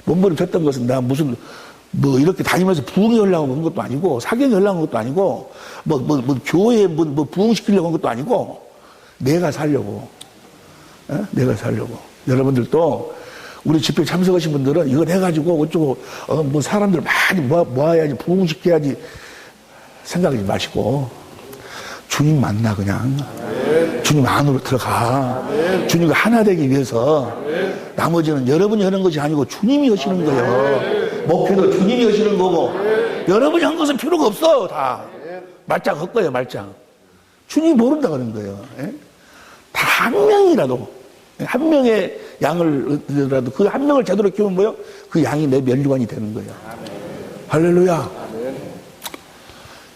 Speaker 1: 몸부림 쳤던 것은 나 무슨, 뭐, 이렇게 다니면서 부흥이 하려고 한 것도 아니고, 사경이 하려고 한 것도 아니고, 교회에 부흥시키려고 한 것도 아니고, 내가 살려고. 내가 살려고. 여러분들도, 우리 집회 참석하신 분들은 이걸 해가지고, 어쩌고, 뭐, 사람들 많이 모아야지, 부흥시켜야지, 생각하지 마시고, 주님 만나, 그냥. 주님 안으로 들어가. 주님과 하나 되기 위해서, 나머지는 여러분이 하는 것이 아니고, 주님이 하시는 거예요. 목표도 주님이 하시는 거고, 여러분이 한 것은 필요가 없어, 다. 말짱 할 거예요, 말짱. 주님이 모른다 그러는 거예요. 다 한 명이라도, 한 명의 양을라도 그 한 명을 제대로 키우면 뭐요? 그 양이 내 면류관이 되는 거예요. 할렐루야.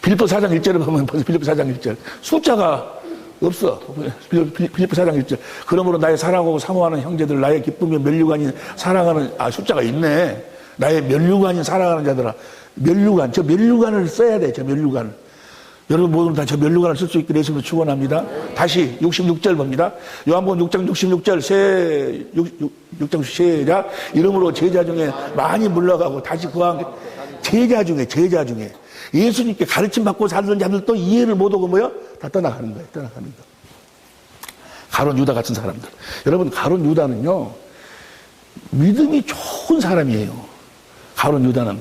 Speaker 1: 빌립보 4장 1절을 보면 벌써 빌립보 4장 1절. 숫자가 없어. 빌립보 4장 1절. 그러므로 나의 사랑하고 사모하는 형제들, 나의 기쁨의 면류관이 사랑하는, 숫자가 있네. 나의 면류관이 사랑하는 자들아. 면류관, 저 면류관을 써야 돼, 저 면류관. 여러분 모두 다 저 면류관을 쓸 수 있기를 예수님으로 축원합니다. 다시 66절 봅니다. 요한복음 6장 66절 6장 시작. 이름으로 제자 중에 많이 물러가고 다시 그와 함께 제자 중에 예수님께 가르침 받고 살던 자들도 이해를 못하고 뭐요? 다 떠나가는 거예요. 떠나가는 거. 가룟 유다 같은 사람들. 여러분 가룟 유다는요, 믿음이 좋은 사람이에요. 가룟 유다는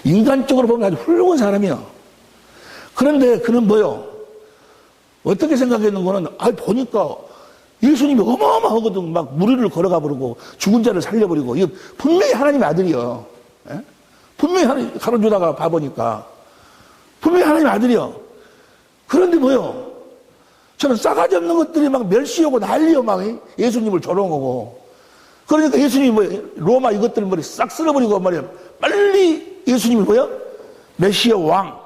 Speaker 1: 인간적으로 보면 아주 훌륭한 사람이야. 그런데 그는 뭐요? 어떻게 생각했는 거는, 보니까 예수님이 어마어마하거든. 막 무리를 걸어가 버리고 죽은 자를 살려버리고. 이거 분명히 하나님의 아들이요. 예? 분명히 가룟 유다가 봐보니까 분명히 하나님의 아들이요. 그런데 뭐요? 저는 싸가지 없는 것들이 막 멸시하고 난리요. 막 예수님을 조롱하고. 그러니까 예수님이 뭐예요? 로마 이것들을 머리 싹 쓸어버리고 말이야. 빨리 예수님이 뭐예요? 메시아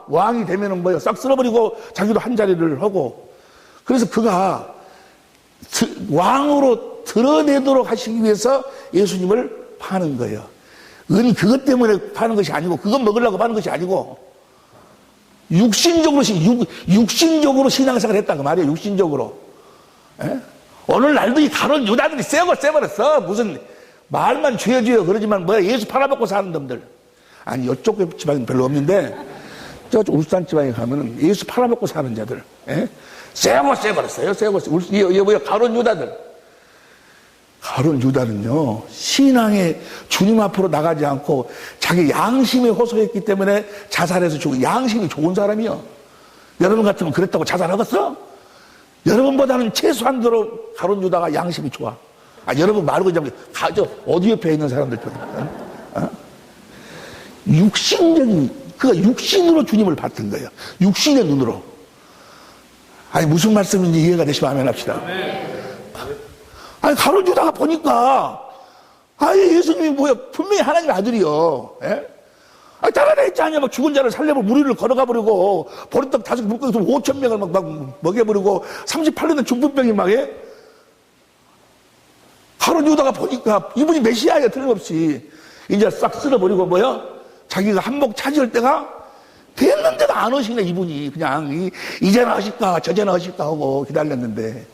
Speaker 1: 왕이 되면은 뭐예요? 싹 쓸어버리고 자기도 한 자리를 하고. 그래서 그가 왕으로 드러내도록 하시기 위해서 예수님을 파는 거예요. 그것 때문에 파는 것이 아니고, 그것 먹으려고 파는 것이 아니고, 육신적으로 신앙생활을 했다 그 말이에요. 육신적으로. 에? 오늘날도 이 가룟 유다들이 세버렸어. 무슨 말만 죄지어 그러지만 뭐야, 예수 팔아먹고 사는 놈들. 아니, 이쪽 지방은 별로 없는데 저쪽 울산 지방에 가면은 예수 팔아먹고 사는 자들. 세버렸어요. 이게 뭐야, 가룟 유다들. 가룟 유다는요, 신앙에 주님 앞으로 나가지 않고 자기 양심에 호소했기 때문에 자살해서 죽은, 양심이 좋은 사람이요. 여러분 같으면 그랬다고 자살하겠어? 여러분보다는 최소한도로 가룟 유다가 양심이 좋아. 여러분 말고 좀 저 어디 옆에 있는 사람들 편. 그가 육신으로 주님을 봤던 거예요. 육신의 눈으로. 무슨 말씀인지 이해가 되시면 아멘 합시다. 가룟 유다가 보니까, 예수님이 뭐야, 분명히 하나님의 아들이요. 따라다 있지 않냐, 막 죽은 자를 살려버리고, 무리를 걸어가 버리고, 보리떡 5개 물고기 5,000명을 막 먹여버리고, 38년의 중풍병이 막 해. 가룟 유다가 보니까, 이분이 메시아야, 틀림없이. 이제 싹 쓸어버리고, 뭐야, 자기가 한몫 차지할 때가 됐는데도 안 오시네, 이분이. 그냥, 이제나 하실까, 저제나 하실까 하고 기다렸는데.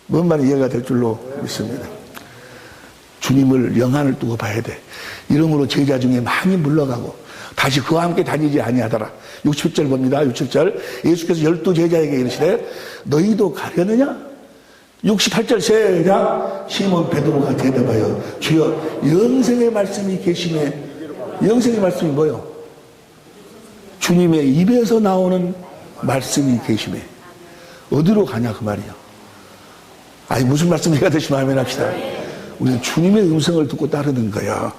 Speaker 1: 뭔 말이 이해가 될 줄로 믿습니다. 주님을 영안을 두고 봐야 돼. 이러므로 제자 중에 많이 물러가고 다시 그와 함께 다니지 아니하더라. 67절 봅니다. 67절. 예수께서 12 제자에게 이르시되 너희도 가려느냐? 68절 시작. 시몬 베드로가 대답하여 주여 영생의 말씀이 계시매. 영생의 말씀이 뭐요? 주님의 입에서 나오는 말씀이 계시매. 어디로 가냐 그 말이요. 무슨 말씀 이해가 되시면 아멘 합시다. 우리는 주님의 음성을 듣고 따르는 거야.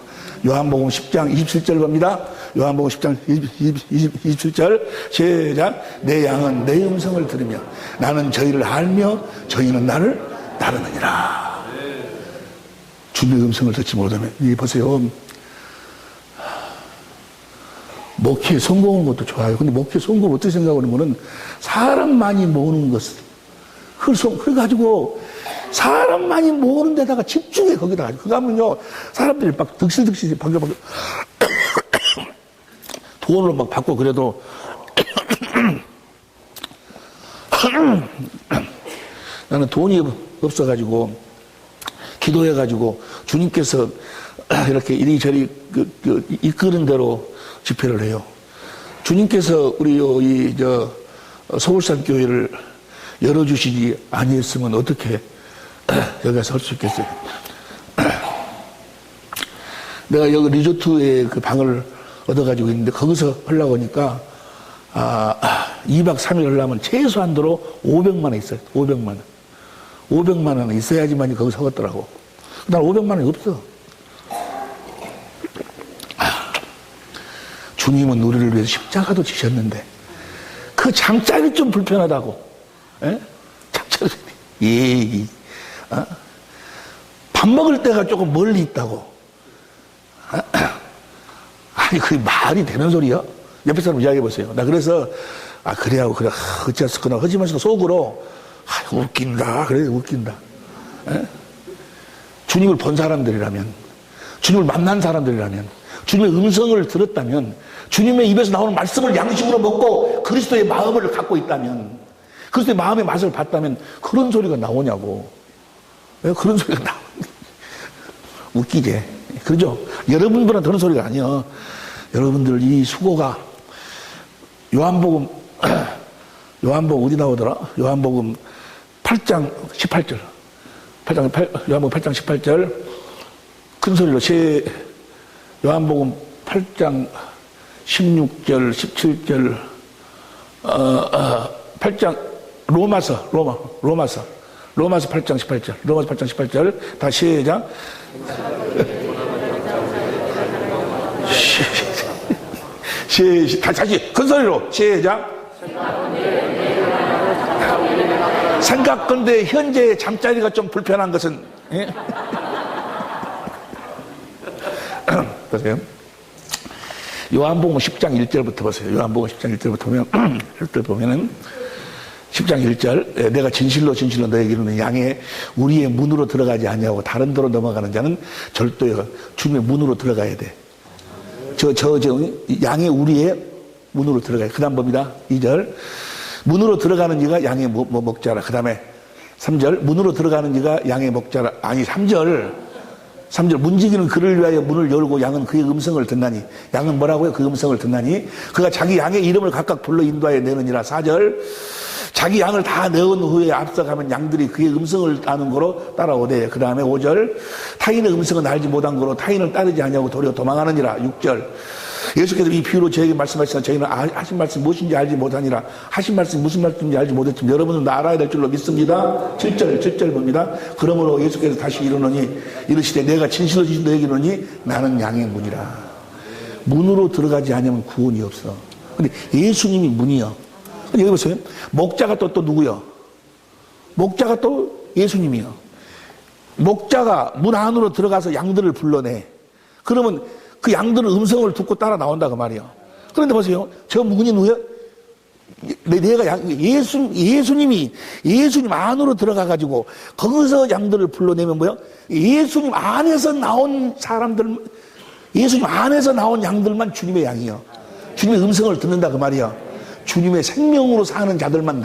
Speaker 1: 요한복음 10장 27절 봅니다. 요한복음 10장 27절 시작. 내 양은 내 음성을 들으며 나는 저희를 알며 저희는 나를 따르느니라. 주님의 음성을 듣지 못하면, 이 보세요. 목회 성공하는 것도 좋아요. 근데 목회 성공 어떻게 생각하냐면은 사람 많이 모으는 것을 그래가지고 사람 많이 모으는 데다가 집중해. 거기다가 그거 하면요 사람들이 막 득실득실 방금 돈을 막 받고 그래도 나는 돈이 없어가지고 기도해가지고 주님께서 이렇게 이리저리 이끄는 대로 집회를 해요. 주님께서 우리 서울산 교회를 열어주시지 아니했으면 어떻게 여기가 설 수 있겠어요? 내가 여기 리조트에 그 방을 얻어가지고 있는데 거기서 하려고 하니까 2박 3일 하려면 최소한도로 500만 원 있어요. 500만 원. 500만 원 있어야지만 거기서 하겠더라고. 난 500만 원이 없어. 주님은 우리를 위해서 십자가도 지셨는데 그 잠자리 좀 불편하다고. 에? 잠자리. 예. 밥 먹을 때가 조금 멀리 있다고. 아니 그게 말이 되는 소리야? 옆에 사람 이야기해 보세요. 나 그래서 그래 어찌했었구나 하지만서 속으로 웃긴다. 그래 웃긴다. 에? 주님을 본 사람들이라면, 주님을 만난 사람들이라면, 주님의 음성을 들었다면, 주님의 입에서 나오는 말씀을 양식으로 먹고 그리스도의 마음을 갖고 있다면, 그리스도의 마음의 맛을 봤다면 그런 소리가 나오냐고. 왜 그런 소리가 나오냐. 웃기지. 그러죠? 여러분들한테 그런 소리가 아니야. 여러분들 이 수고가 요한복음 어디 나오더라? 요한복음 8장 18절. 요한복음 8장 18절. 큰 소리로 요한복음 8장 16절, 17절, 8장, 로마서 8장 18절, 로마서 8장 18절, 다 시작. 다시 큰 소리로 시작. 생각건대 현재 잠자리가 좀 불편한 것은, 예? 보세요. 요한복음 10장 1절부터 보세요. 요한복음 10장 1절부터 보면은 10장 1절 내가 진실로 너에게 이르노니 양의 우리의 문으로 들어가지 아니하고 다른 데로 넘어가는 자는 절도요 주님의 문으로 들어가야 돼. 양의 우리의 문으로 들어가야 돼. 그 다음 봅니다. 2절 문으로 들어가는 이가 양의 목자라. 그 다음에 3절 문으로 들어가는 이가 양의 목자라. 아니 3절 문지기는 그를 위하여 문을 열고 양은 그의 음성을 듣나니. 양은 뭐라고요? 그 음성을 듣나니 그가 자기 양의 이름을 각각 불러 인도하여 내느니라. 4절 자기 양을 다 내온 후에 앞서가면 양들이 그의 음성을 아는 거로 따라오되. 그 다음에 5절 타인의 음성은 알지 못한 거로 타인을 따르지 아니하고 도리어 도망하느니라. 6절 예수께서 이 비유로 저에게 말씀하시사 저희는 하신 말씀 무엇인지 알지 못하니라. 하신 말씀이 무슨 말씀인지 알지 못했지만 여러분은 알아야 될 줄로 믿습니다. 7절 봅니다. 그러므로 예수께서 다시 이르시되 내가 진실로 너에게 이르노니 나는 양의 문이라. 문으로 들어가지 않으면 구원이 없어. 근데 예수님이 문이요. 근데 여기 보세요. 목자가 또 누구요? 목자가 또 예수님이요. 목자가 문 안으로 들어가서 양들을 불러내. 그러면 그 양들은 음성을 듣고 따라 나온다 그 말이에요. 그런데 보세요. 저 문이 누구예요? 내가 예수님 안으로 들어가가지고 거기서 양들을 불러내면 뭐예요? 예수님 안에서 나온 양들만 주님의 양이요. 주님의 음성을 듣는다 그 말이에요. 주님의 생명으로 사는 자들만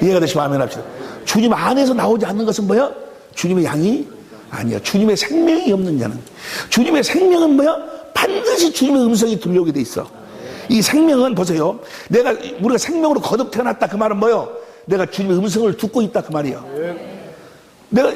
Speaker 1: 이해가 되시면 아멘 합시다. 주님 안에서 나오지 않는 것은 뭐야? 주님의 양이 아니야. 주님의 생명이 없는 자는. 주님의 생명은 뭐야? 반드시 주님의 음성이 들려오게 돼 있어. 이 생명은 보세요. 우리가 생명으로 거듭 태어났다 그 말은 뭐요? 내가 주님의 음성을 듣고 있다 그 말이에요. 내가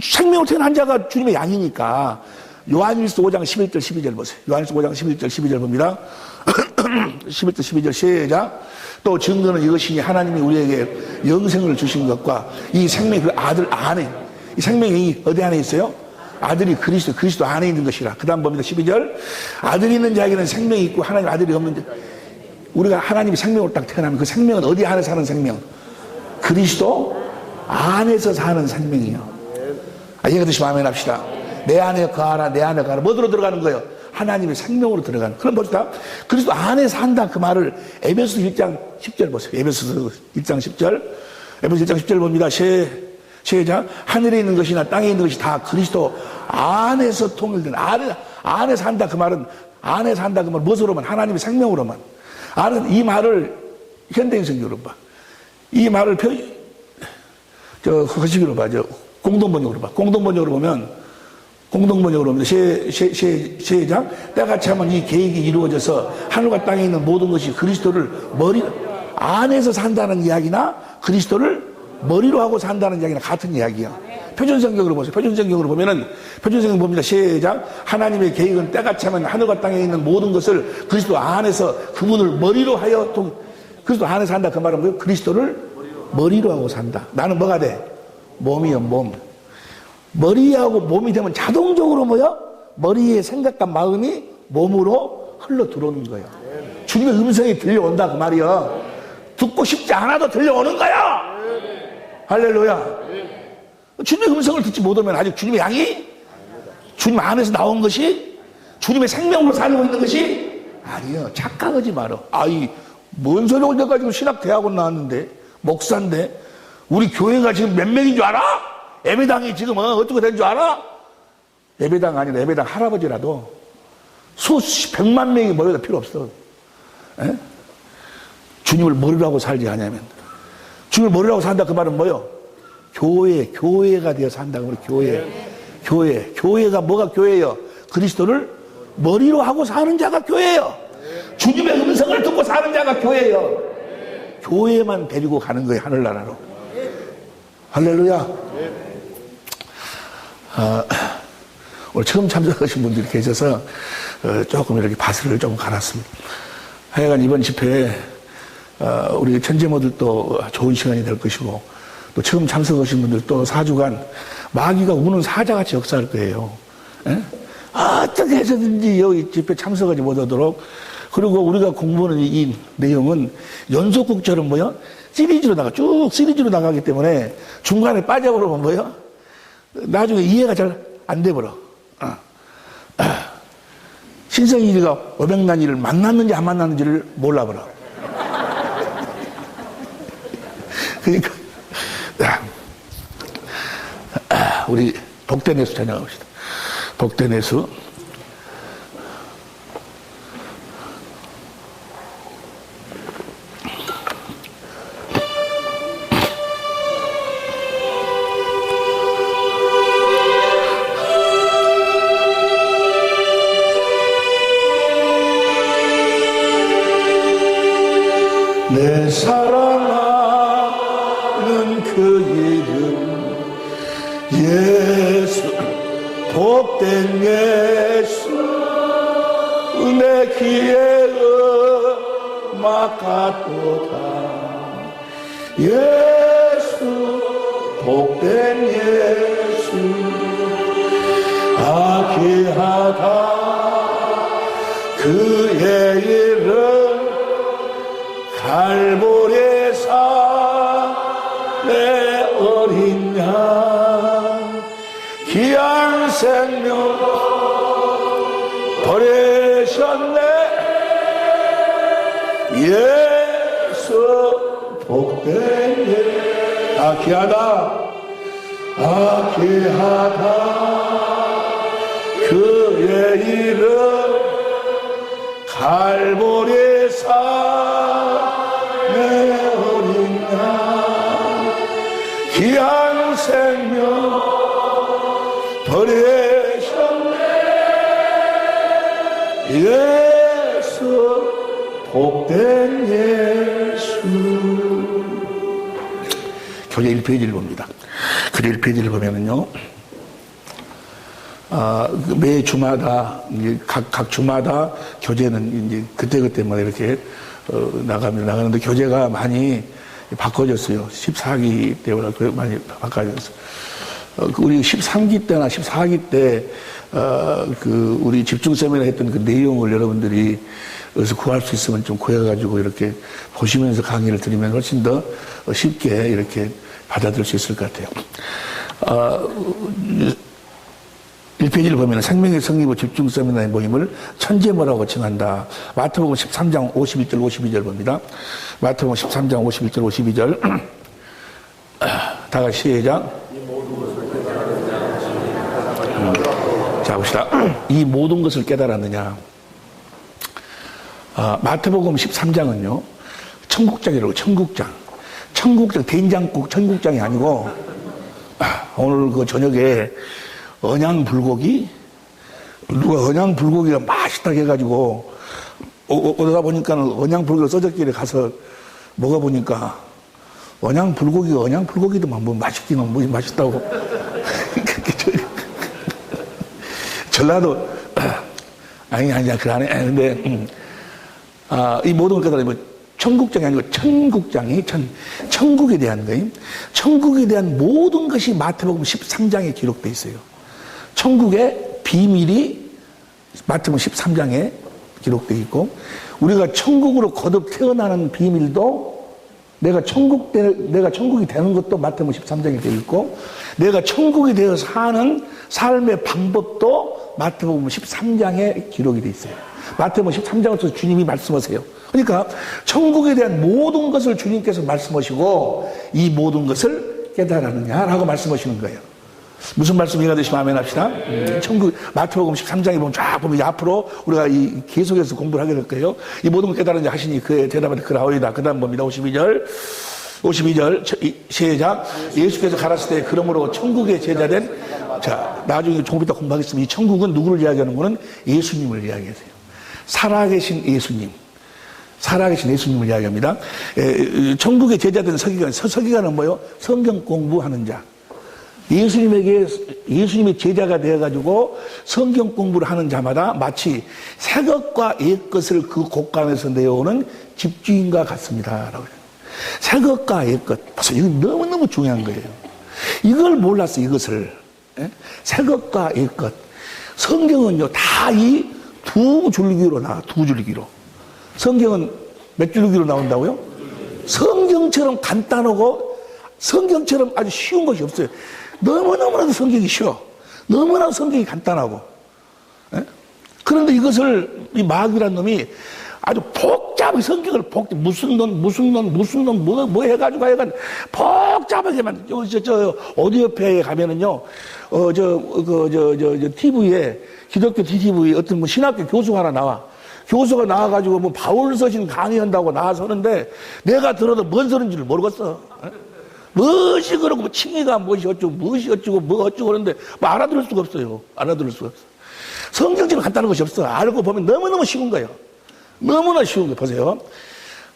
Speaker 1: 생명으로 태어난 자가 주님의 양이니까. 요한일서 5장 11절 12절 보세요. 요한일서 5장 11절 12절 봅니다. 11절 12절 시작. 또 증거는 이것이니 하나님이 우리에게 영생을 주신 것과 이 생명이 그 아들 안에, 이 생명이 어디 안에 있어요? 아들이 그리스도 안에 있는 것이라. 그 다음 봅니다. 12절. 아들이 있는 자에게는 생명이 있고 하나님 아들이 없는데, 우리가 하나님이 생명으로 딱 태어나면 그 생명은 어디 안에 사는 생명? 그리스도 안에서 사는 생명이요. 이해가 되시면 아멘 합시다. 내 안에 거하라, 내 안에 거하라. 뭐로 들어가는 거예요? 하나님의 생명으로 들어가는. 그럼 봅시다. 그리스도 안에 산다 그 말을 에베소서 1장 10절 보세요. 에베소서 1장 10절. 에베소서 1장 10절 봅니다. 시작. 하늘에 있는 것이나 땅에 있는 것이 다 그리스도 안에서 통일된. 안에 산다 그 말은, 안에 산다 그 말은 무엇으로만? 하나님의 생명으로만. 이 말을 현대인 성경으로 봐. 이 말을 거시기로 봐. 공동번역으로 봐. 공동번역으로 보면 시작. 때같이 하면 이 계획이 이루어져서 하늘과 땅에 있는 모든 것이 그리스도를 머리 안에서 산다는 이야기나 그리스도를 머리로 하고 산다는 이야기나 같은 이야기야. 표준성경으로 보세요. 표준성경으로 봅니다. 시작. 하나님의 계획은 때같이 하면 하늘과 땅에 있는 모든 것을 그리스도 안에서 그분을 머리로 하여 그리스도 안에서 산다 그 말은 뭐예요? 그리스도를 머리로 하고 산다. 나는 뭐가 돼? 몸이요, 몸. 머리하고 몸이 되면 자동적으로 뭐요? 머리의 생각과 마음이 몸으로 흘러 들어오는 거예요. 주님의 음성이 들려온다 그 말이요. 듣고 싶지 않아도 들려오는 거야. 할렐루야. 주님의 음성을 듣지 못하면 아직 주님의 양이 주님 안에서 나온 것이 주님의 생명으로 살고 있는 것이 아니요. 착각하지 마라. 뭔 소리 올 때까지 신학대학원 나왔는데 목사인데 우리 교회가 지금 몇 명인 줄 알아? 예배당이 지금 어떻게 된 줄 알아? 예배당 아니라 예배당 할아버지라도 수십 백만 명이 모여도 필요 없어. 에? 주님을 머리로 하고 살지 않냐면 주님을 머리로 하고 산다 그 말은 뭐요? 교회가 되어 산다 그 말이에요. 교회가 뭐가 교회예요? 그리스도를 머리로 하고 사는 자가 교회예요. 주님의 음성을 듣고 사는 자가 교회예요. 교회만 데리고 가는 거예요. 하늘나라로. 할렐루야. 오늘 처음 참석하신 분들이 계셔서 조금 이렇게 바스를 조금 갈았습니다. 하여간 이번 집회에 우리 천재모들도 좋은 시간이 될 것이고 또 처음 참석하신 분들도 4주간 마귀가 우는 사자같이 역사할 거예요. 에? 어떻게 해서든지 여기 집회 참석하지 못하도록. 그리고 우리가 공부하는 이 내용은 연속극처럼 뭐요? 쭉 시리즈로 나가기 때문에 중간에 빠져버리면 뭐요? 나중에 이해가 잘 안 돼버려. 신성일이가 어백난이를 만났는지 안 만났는지를 몰라버려. 그러니까 우리 복대내수 찬양합시다. 복대내수.
Speaker 2: 내 사랑하는 그 이름 예수 복된 예수 은혜 기에 막았도다 예수 복된 예수 아귀하다 그의 이름 갈보리에서 내 어린 양 귀한 생명 버리셨네 예수 복된 예수 아귀하다 그의 이름 갈보리에서 내 어린 양 귀한 생명 버리셨네 예수 복된 예수.
Speaker 1: 교재 1페이지를 봅니다. 교재 1페이지를 보면은요, 매 주마다, 각 주마다 교재는 이제 그때그때마다 이렇게 나가는데 교재가 많이 바꿔졌어요. 14기 때보다 많이 바꿔졌어요. 우리 13기 때나 14기 때, 우리 집중 세미나 했던 그 내용을 여러분들이 여기서 구할 수 있으면 좀 구해가지고 이렇게 보시면서 강의를 드리면 훨씬 더 쉽게 이렇게 받아들일 수 있을 것 같아요. 1페이지를 보면 생명의 성리부 집중 세미나의 모임을 천재모라고 칭한다. 마태복음 13장 51절 52절 봅니다. 마태복음 13장 51절 52절 다 같이 시작. 자 봅시다. 이 모든 것을 깨달았느냐. 마태복음 13장은요 천국장이라고. 천국장 된장국 천국장이 아니고 오늘 그 저녁에 언양불고기 누가 언양불고기가 맛있다고 해가지고 오다 보니까는 언양불고기가 써졌길래 가서 먹어보니까 언양불고기도만 뭐 맛있기는 뭐 맛있다고 전라도 아니야 그러네. 근데 이 모든 걸 깨달으면 천국장이 아니고 천국장이 천국에 대한 거예요. 천국에 대한 모든 것이 마태복음 13장에 기록되어 있어요. 천국의 비밀이 마태복음 13장에 기록되어 있고 우리가 천국으로 거듭 태어나는 비밀도 내가 천국이 되는 것도 마태복음 13장에 되어 있고 내가 천국이 되어 사는 삶의 방법도 마태복음 13장에 기록이 되어 있어요. 마태복음 13장을 통해서 주님이 말씀하세요. 그러니까 천국에 대한 모든 것을 주님께서 말씀하시고 이 모든 것을 깨달았느냐라고 말씀하시는 거예요. 무슨 말씀 이해가 되시면 아멘 합시다. 천국 마태복음 13장에 보면 쫙 보면 앞으로 우리가 계속해서 공부를 하게 될 거예요. 이 모든 걸 깨달은지 하시니 그의 대답한테 그라오이다. 그 다음 봅니다. 52절 시작. 예수께서 가라사대 때 그러므로 천국의 제자된 자 나중에 조금 이따 공부하겠습니다. 이 천국은 누구를 이야기하는 거는 예수님을 이야기하세요. 살아계신 예수님을 이야기합니다. 천국의 제자된 서기관은 뭐예요? 성경 공부하는 자. 예수님의 제자가 되어가지고 성경 공부를 하는 자마다 마치 새 것과 옛 것을 그 곳간에서 내어오는 집주인과 같습니다. 새 것과 옛 것. 벌써 이거 너무너무 중요한 거예요. 이걸 몰랐어, 이것을. 새 것과 옛 것. 성경은요, 다 이 두 줄기로 나와, 두 줄기로. 성경은 몇 줄기로 나온다고요? 성경처럼 간단하고 성경처럼 아주 쉬운 것이 없어요. 너무너무나도 성경이 쉬워. 너무나도 성경이 간단하고. 그런데 이것을 이 마귀란 놈이 아주 복잡하게 성경을 무슨 놈 뭐 해가지고 하여간 복잡하게만 저 오디오페에 가면은요 TV에 기독교 TV에 어떤 뭐 신학교 교수가 하나 나와. 교수가 나와가지고 뭐 바울서신 강의한다고 나와서는데 내가 들어도 뭔 소리인지를 모르겠어. 무엇이 그러고 뭐 칭의가 무엇이 어쩌고 뭐 어쩌고 그러는데 뭐 알아들을 수가 없어요. 성경처럼 간단한 것이 없어. 알고 보면 너무너무 쉬운 거예요. 너무나 쉬운 거예요. 보세요.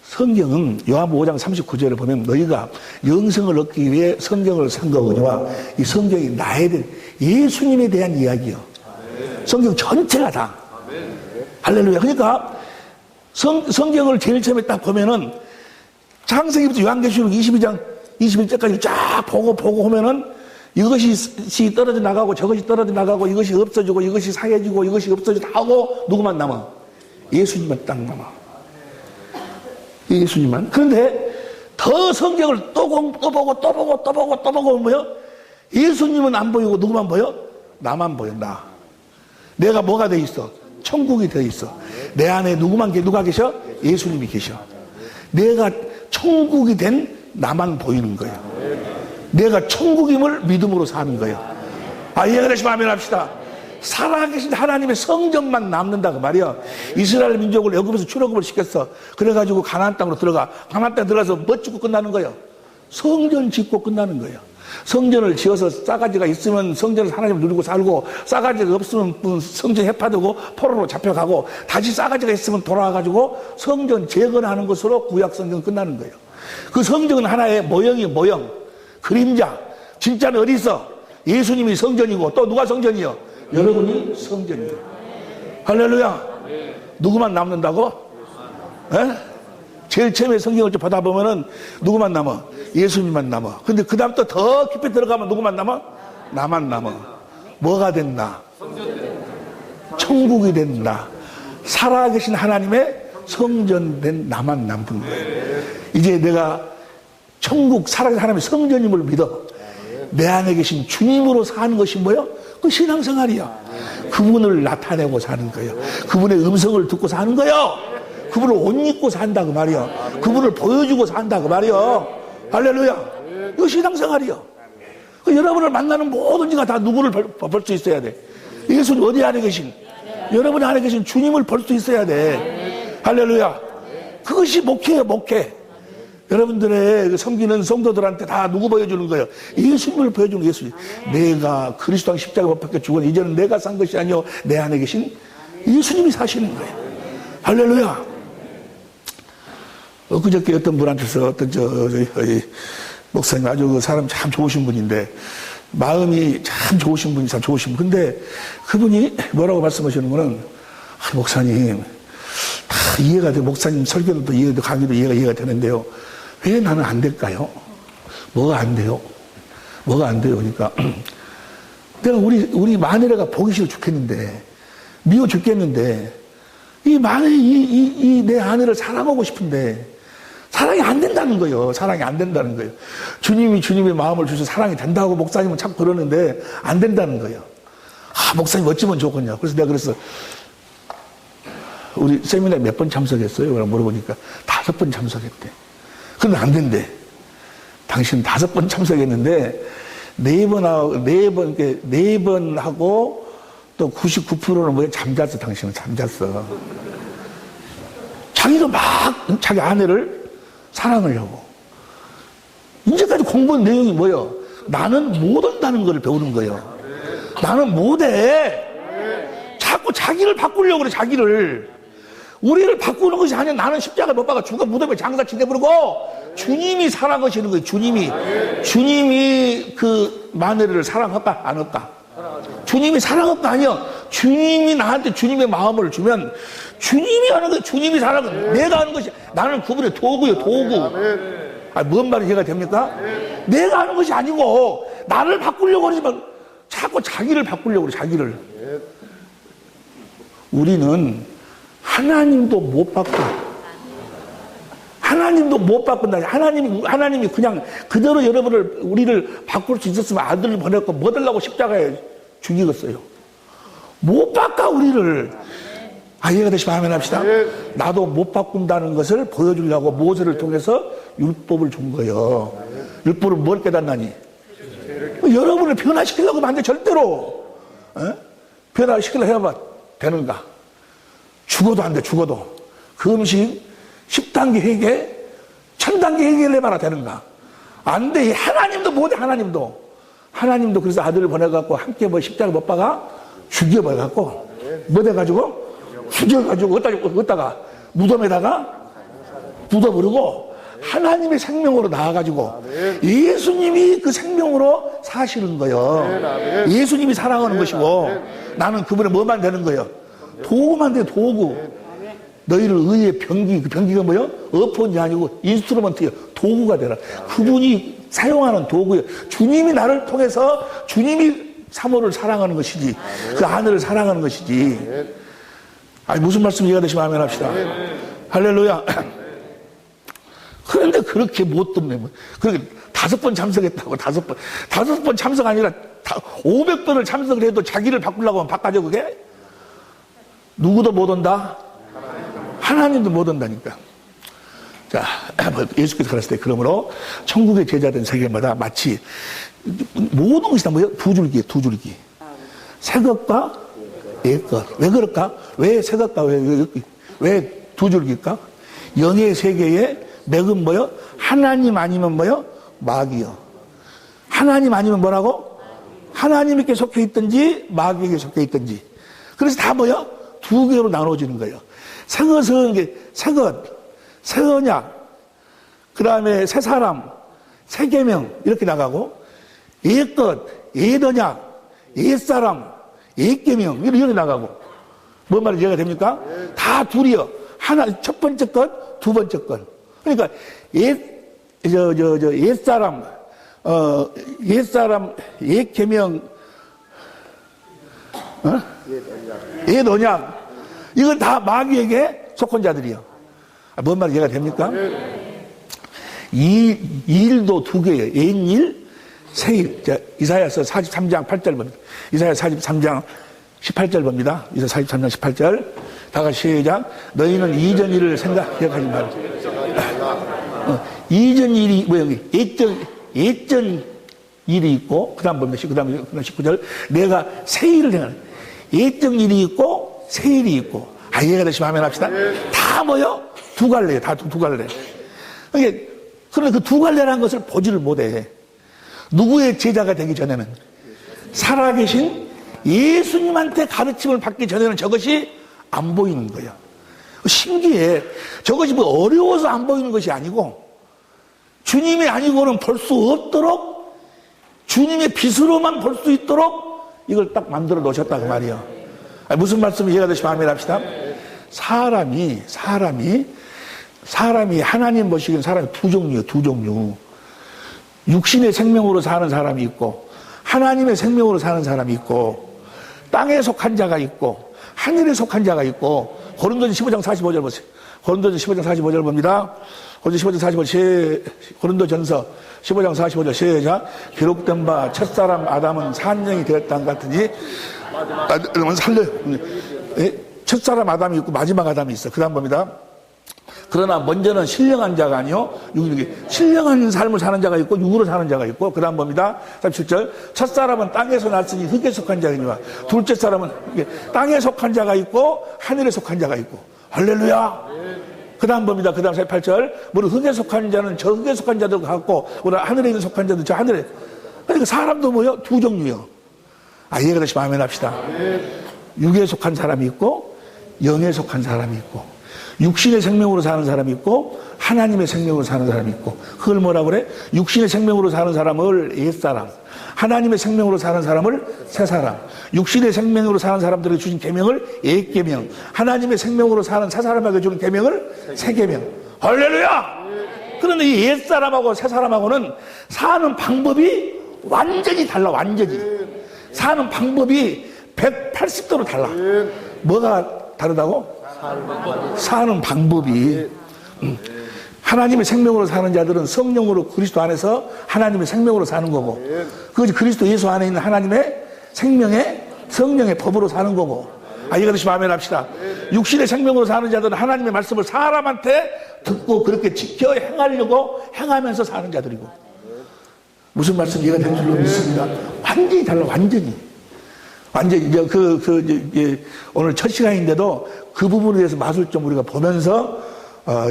Speaker 1: 성경은 요한복음 5장 39절을 보면 너희가 영생을 얻기 위해 성경을 쓴 거거니와 이 성경이 나에 대한 예수님에 대한 이야기요. 성경 전체가 다. 할렐루야. 그러니까 성경을 제일 처음에 딱 보면은 창세기부터 요한계시록 22장 21절까지 쫙 보고 하면은 이것이 떨어져 나가고 저것이 떨어져 나가고 이것이 없어지고 이것이 사해지고 이것이 없어지고 다 하고 누구만 남아? 예수님만 딱 남아. 예수님만. 그런데 더 성경을 또 보고 뭐요? 예수님은 안 보이고 누구만 보여? 나만 보여. 나. 내가 뭐가 돼 있어? 천국이 돼 있어. 내 안에 누가 계셔? 예수님이 계셔. 내가 천국이 된 나만 보이는 거예요. 내가 천국임을 믿음으로 사는 거예요. 이해가 되시면 아멘 합시다. 살아계신 하나님의 성전만 남는다 그 말이야. 이스라엘 민족을 애굽에서 출애굽을 시켰어. 그래가지고 가나안 땅으로 들어가. 가나안 땅 들어가서 뭐 짓고 끝나는 거예요? 성전 짓고 끝나는 거예요. 성전을 지어서 싸가지가 있으면 성전을 하나님을 누리고 살고 싸가지가 없으면 성전 해파되고 포로로 잡혀가고 다시 싸가지가 있으면 돌아와가지고 성전 재건하는 것으로 구약 성경은 끝나는 거예요. 그 성경은 하나의 모형, 그림자. 진짜는 어디 있어? 예수님이 성전이고 또 누가 성전이요? 여러분이 성전이요. 할렐루야. 누구만 남는다고? 제일 처음에 성경을 좀 보다 보면은 누구만 남아? 예수님만 남아. 근데 그 다음 또 더 깊이 들어가면 누구만 남아? 나만 남아. 뭐가 된다? 천국이 된다. 살아계신 하나님의 성전된 나만 남은 거예요. 이제 내가 천국 살아계신 하나님의 성전임을 믿어. 내 안에 계신 주님으로 사는 것이 뭐예요? 그 신앙생활이야. 그분을 나타내고 사는 거예요. 그분의 음성을 듣고 사는 거예요. 그분을 옷 입고 산다 그 말이요. 그분을 보여주고 산다 그 말이요. 할렐루야. 이거 신앙생활이요. 여러분을 만나는 모든 이가 다 누구를 볼 수 있어야 돼? 예수님 어디 안에 계신? 여러분 안에 계신 주님을 볼 수 있어야 돼. 할렐루야. 그것이 목회예요, 목회. 여러분들의 섬기는 성도들한테 다 누구 보여주는 거예요? 예수님을 보여주는 예수님. 내가 그리스도 십자가 못 박혀 죽었는데 이제는 내가 산 것이 아니요 내 안에 계신 예수님이 사시는 거예요. 할렐루야. 그저께 어떤 분한테서 어떤 목사님 아주 그 사람 참 좋으신 분인데 마음이 참 좋으신 분이 참 좋으신 분. 근데 그분이 뭐라고 말씀하시는 거는 목사님 다 이해가 돼. 목사님 설교도 이해도 강의도 이해가 되는데요. 왜 나는 안 될까요? 뭐가 안 돼요? 뭐가 안 돼요? 그러니까 내가 우리 마누라가 보기 싫어 죽겠는데 미워 죽겠는데 이 마누라 내 아내를 사랑하고 싶은데 사랑이 안 된다는 거예요. 사랑이 안 된다는 거예요. 주님이 주님의 마음을 주셔서 사랑이 된다고 목사님은 자꾸 그러는데 안 된다는 거예요. 목사님 어찌면 좋겠냐. 그래서 내가 그래서 우리 세미나에 몇 번 참석했어요? 라고 물어보니까 5번 참석했대. 근데 안 된대. 당신 5번 참석했는데 4번 하고 또 99%는 뭐야? 잠잤어. 당신은 잠잤어. 자기가 막 자기 아내를 사랑을 하고 이제까지 공부한 내용이 뭐예요? 나는 못한다는 걸 배우는 거예요. 나는 못해. 자꾸 자기를 바꾸려고 그래. 자기를. 우리를 바꾸는 것이 아니야. 나는 십자가 못 박아 죽어 무덤에 장사 지내버리고 주님이 사랑하시는 거예요. 주님이 그 마누라를 사랑할까 안 할까? 주님이 사랑할까 아니요. 주님이 나한테 주님의 마음을 주면 주님이 하는 거예요. 주님이 사랑은 내가 하는 것이 나는 그분의 도구요. 도구. 뭔 말이 이해가 됩니까? 내가 하는 것이 아니고 나를 바꾸려고 하지만 자꾸 자기를 바꾸려고 그래. 자기를. 우리는 하나님도 못 바꿔. 하나님도 못 바꾼다. 하나님이 그냥 그대로 우리를 바꿀 수 있었으면 아들을 보냈고 뭐 달라고 십자가에 죽이겠어요. 못 바꿔 우리를. 이해가 되시면 아멘 합시다. 나도 못 바꾼다는 것을 보여주려고 모세를 통해서 율법을 준 거예요. 율법을 뭘 깨닫나니? 여러분을 변화시키려고 하면 안 돼. 절대로. 변화시키려고 해봐. 되는가? 죽어도 안 돼. 죽어도. 그 음식 10단계 회개 1000단계 회개를 해봐라. 되는가? 안 돼. 하나님도 못해. 하나님도 그래서 아들을 보내갖고 함께 십자가 못 박아 죽여버려갖고 뭐 돼가지고 죽여가지고 어디다가 무덤에다가 묻어버리고 하나님의 생명으로 나와가지고 예수님이 그 생명으로 사시는 거예요. 예수님이 사랑하는 것이고 나는 그분의 뭐만 되는 거예요? 도구만 돼. 도구. 너희를 의의 병기. 그 병기가 뭐예요? 어폰이 아니고 인스트루먼트예요. 도구가 되라. 그분이 사용하는 도구예요. 주님이 나를 통해서 주님이 사모를 사랑하는 것이지 그 아내를 사랑하는 것이지. 무슨 말씀 이해가 되시면 아멘 합시다. 할렐루야. 그런데 그렇게 못 듣네. 그렇게 5번 참석했다고. 5번 참석 아니라 500번을 참석을 해도 자기를 바꾸려고 하면 바꿔줘. 그게 누구도 못 온다. 하나님도 못 온다니까. 자, 예수께서 가르쳤을 때 그러므로 천국의 제자된 세계마다 마치 모든 것이 다 뭐예요? 두 줄기. 새 것과 옛 것. 왜 그럴까? 왜 새 것과 왜 두 줄기일까? 영의 세계의 맥은 뭐요? 하나님 아니면 뭐요? 마귀요. 하나님 아니면 뭐라고? 하나님께 속해 있든지 마귀에게 속해 있든지. 그래서 다 뭐요? 두 개로 나눠지는 거예요. 새 것은 새 것, 새 언약, 그 다음에 새 사람, 새 계명 이렇게 나가고 옛 것, 옛 언약, 옛 사람, 옛 계명 이렇게 나가고 뭔 말인지 이해가 됩니까? 다 둘이요. 하나 첫 번째 것, 두 번째 것. 그러니까 옛 사람 옛사람, 옛 계명, 옛 언약. 이건 다 마귀에게 속한 자들이요. 뭔 말이 이해가 됩니까? 일도 두 개예요. 옛일, 새일. 이사야서 43장 8절 봅니다. 이사야 43장 18절 봅니다. 이사야 43장 18절. 다 같이 시작. 너희는 이전 일을 기억하지 마라. 이전 일이 뭐야? 예전 일이 있고, 그 다음 봅니다. 그 다음 19절. 내가 새 일을 행하는. 예전 일이 있고, 새 일이 있고. 이해가 되시면 하면 합시다. 다 뭐요? 두 갈래예요. 다 두 갈래. 그런데 그 두 갈래라는 것을 보지를 못해. 누구의 제자가 되기 전에는, 살아계신 예수님한테 가르침을 받기 전에는 저것이 안 보이는 거예요. 신기해. 저것이 뭐 어려워서 안 보이는 것이 아니고, 주님이 아니고는 볼 수 없도록, 주님의 빛으로만 볼 수 있도록 이걸 딱 만들어 놓으셨다 그 말이에요. 무슨 말씀이 이해가 되시면 아멘 합시다. 사람이 하나님 보시기엔 사람이 두 종류예요. 두 종류. 육신의 생명으로 사는 사람이 있고, 하나님의 생명으로 사는 사람이 있고, 땅에 속한 자가 있고, 하늘에 속한 자가 있고. 고린도전서 15장 45절 보세요. 고린도전서 15장 45절 봅니다. 고린도전서 15장 45절 시작. 기록된 바 첫사람 아담은 산정이 되었다는 것 같으니, 첫사람 아담이 있고 마지막 아담이 있어. 그 다음 봅니다. 그러나 먼저는 신령한 자가 아니요 신령한 삶을 사는 자가 있고 육으로 사는 자가 있고. 그 다음 봅니다. 37절. 첫사람은 땅에서 났으니 흙에 속한 자이니와 둘째 사람은 땅에 속한 자가 있고 하늘에 속한 자가 있고. 할렐루야. 그 다음 봅니다. 그 다음 48절. 무릇 흙에 속한 자는 저 흙에 속한 자들과 같고 하늘에 있는 속한 자는 저 하늘에. 그러니까 사람도 뭐요? 두 종류요. 이해가 되시면 아멘 합시다. 육에 속한 사람이 있고 영에 속한 사람이 있고, 육신의 생명으로 사는 사람이 있고 하나님의 생명으로 사는 사람이 있고. 그걸 뭐라 그래? 육신의 생명으로 사는 사람을 옛사람, 하나님의 생명으로 사는 사람을 새사람. 육신의 생명으로 사는 사람들에게 주신 계명을 옛계명, 하나님의 생명으로 사는 새사람에게 주는 계명을 새계명. 할렐루야. 그런데 이 옛사람하고 새사람하고는 사는 방법이 완전히 달라. 완전히 사는 방법이 180도로 달라. 뭐가 다르다고? 사는 방법이. 하나님의 생명으로 사는 자들은 성령으로 그리스도 안에서 하나님의 생명으로 사는 거고, 그것이 그리스도 예수 안에 있는 하나님의 생명의 성령의 법으로 사는 거고. 이해가 되시면 아멘 합시다. 육신의 생명으로 사는 자들은 하나님의 말씀을 사람한테 듣고 그렇게 지켜 행하면서 사는 자들이고. 무슨 말씀 이해가 된 줄로 믿습니다. 완전히 달라. 완전히 이제 오늘 첫 시간인데도 그 부분에 대해서 맛을 좀 우리가 보면서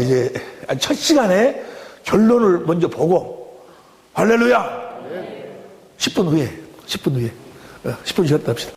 Speaker 1: 이제 첫 시간에 결론을 먼저 보고. 할렐루야. 10분 후에 10분 쉬었다 합시다.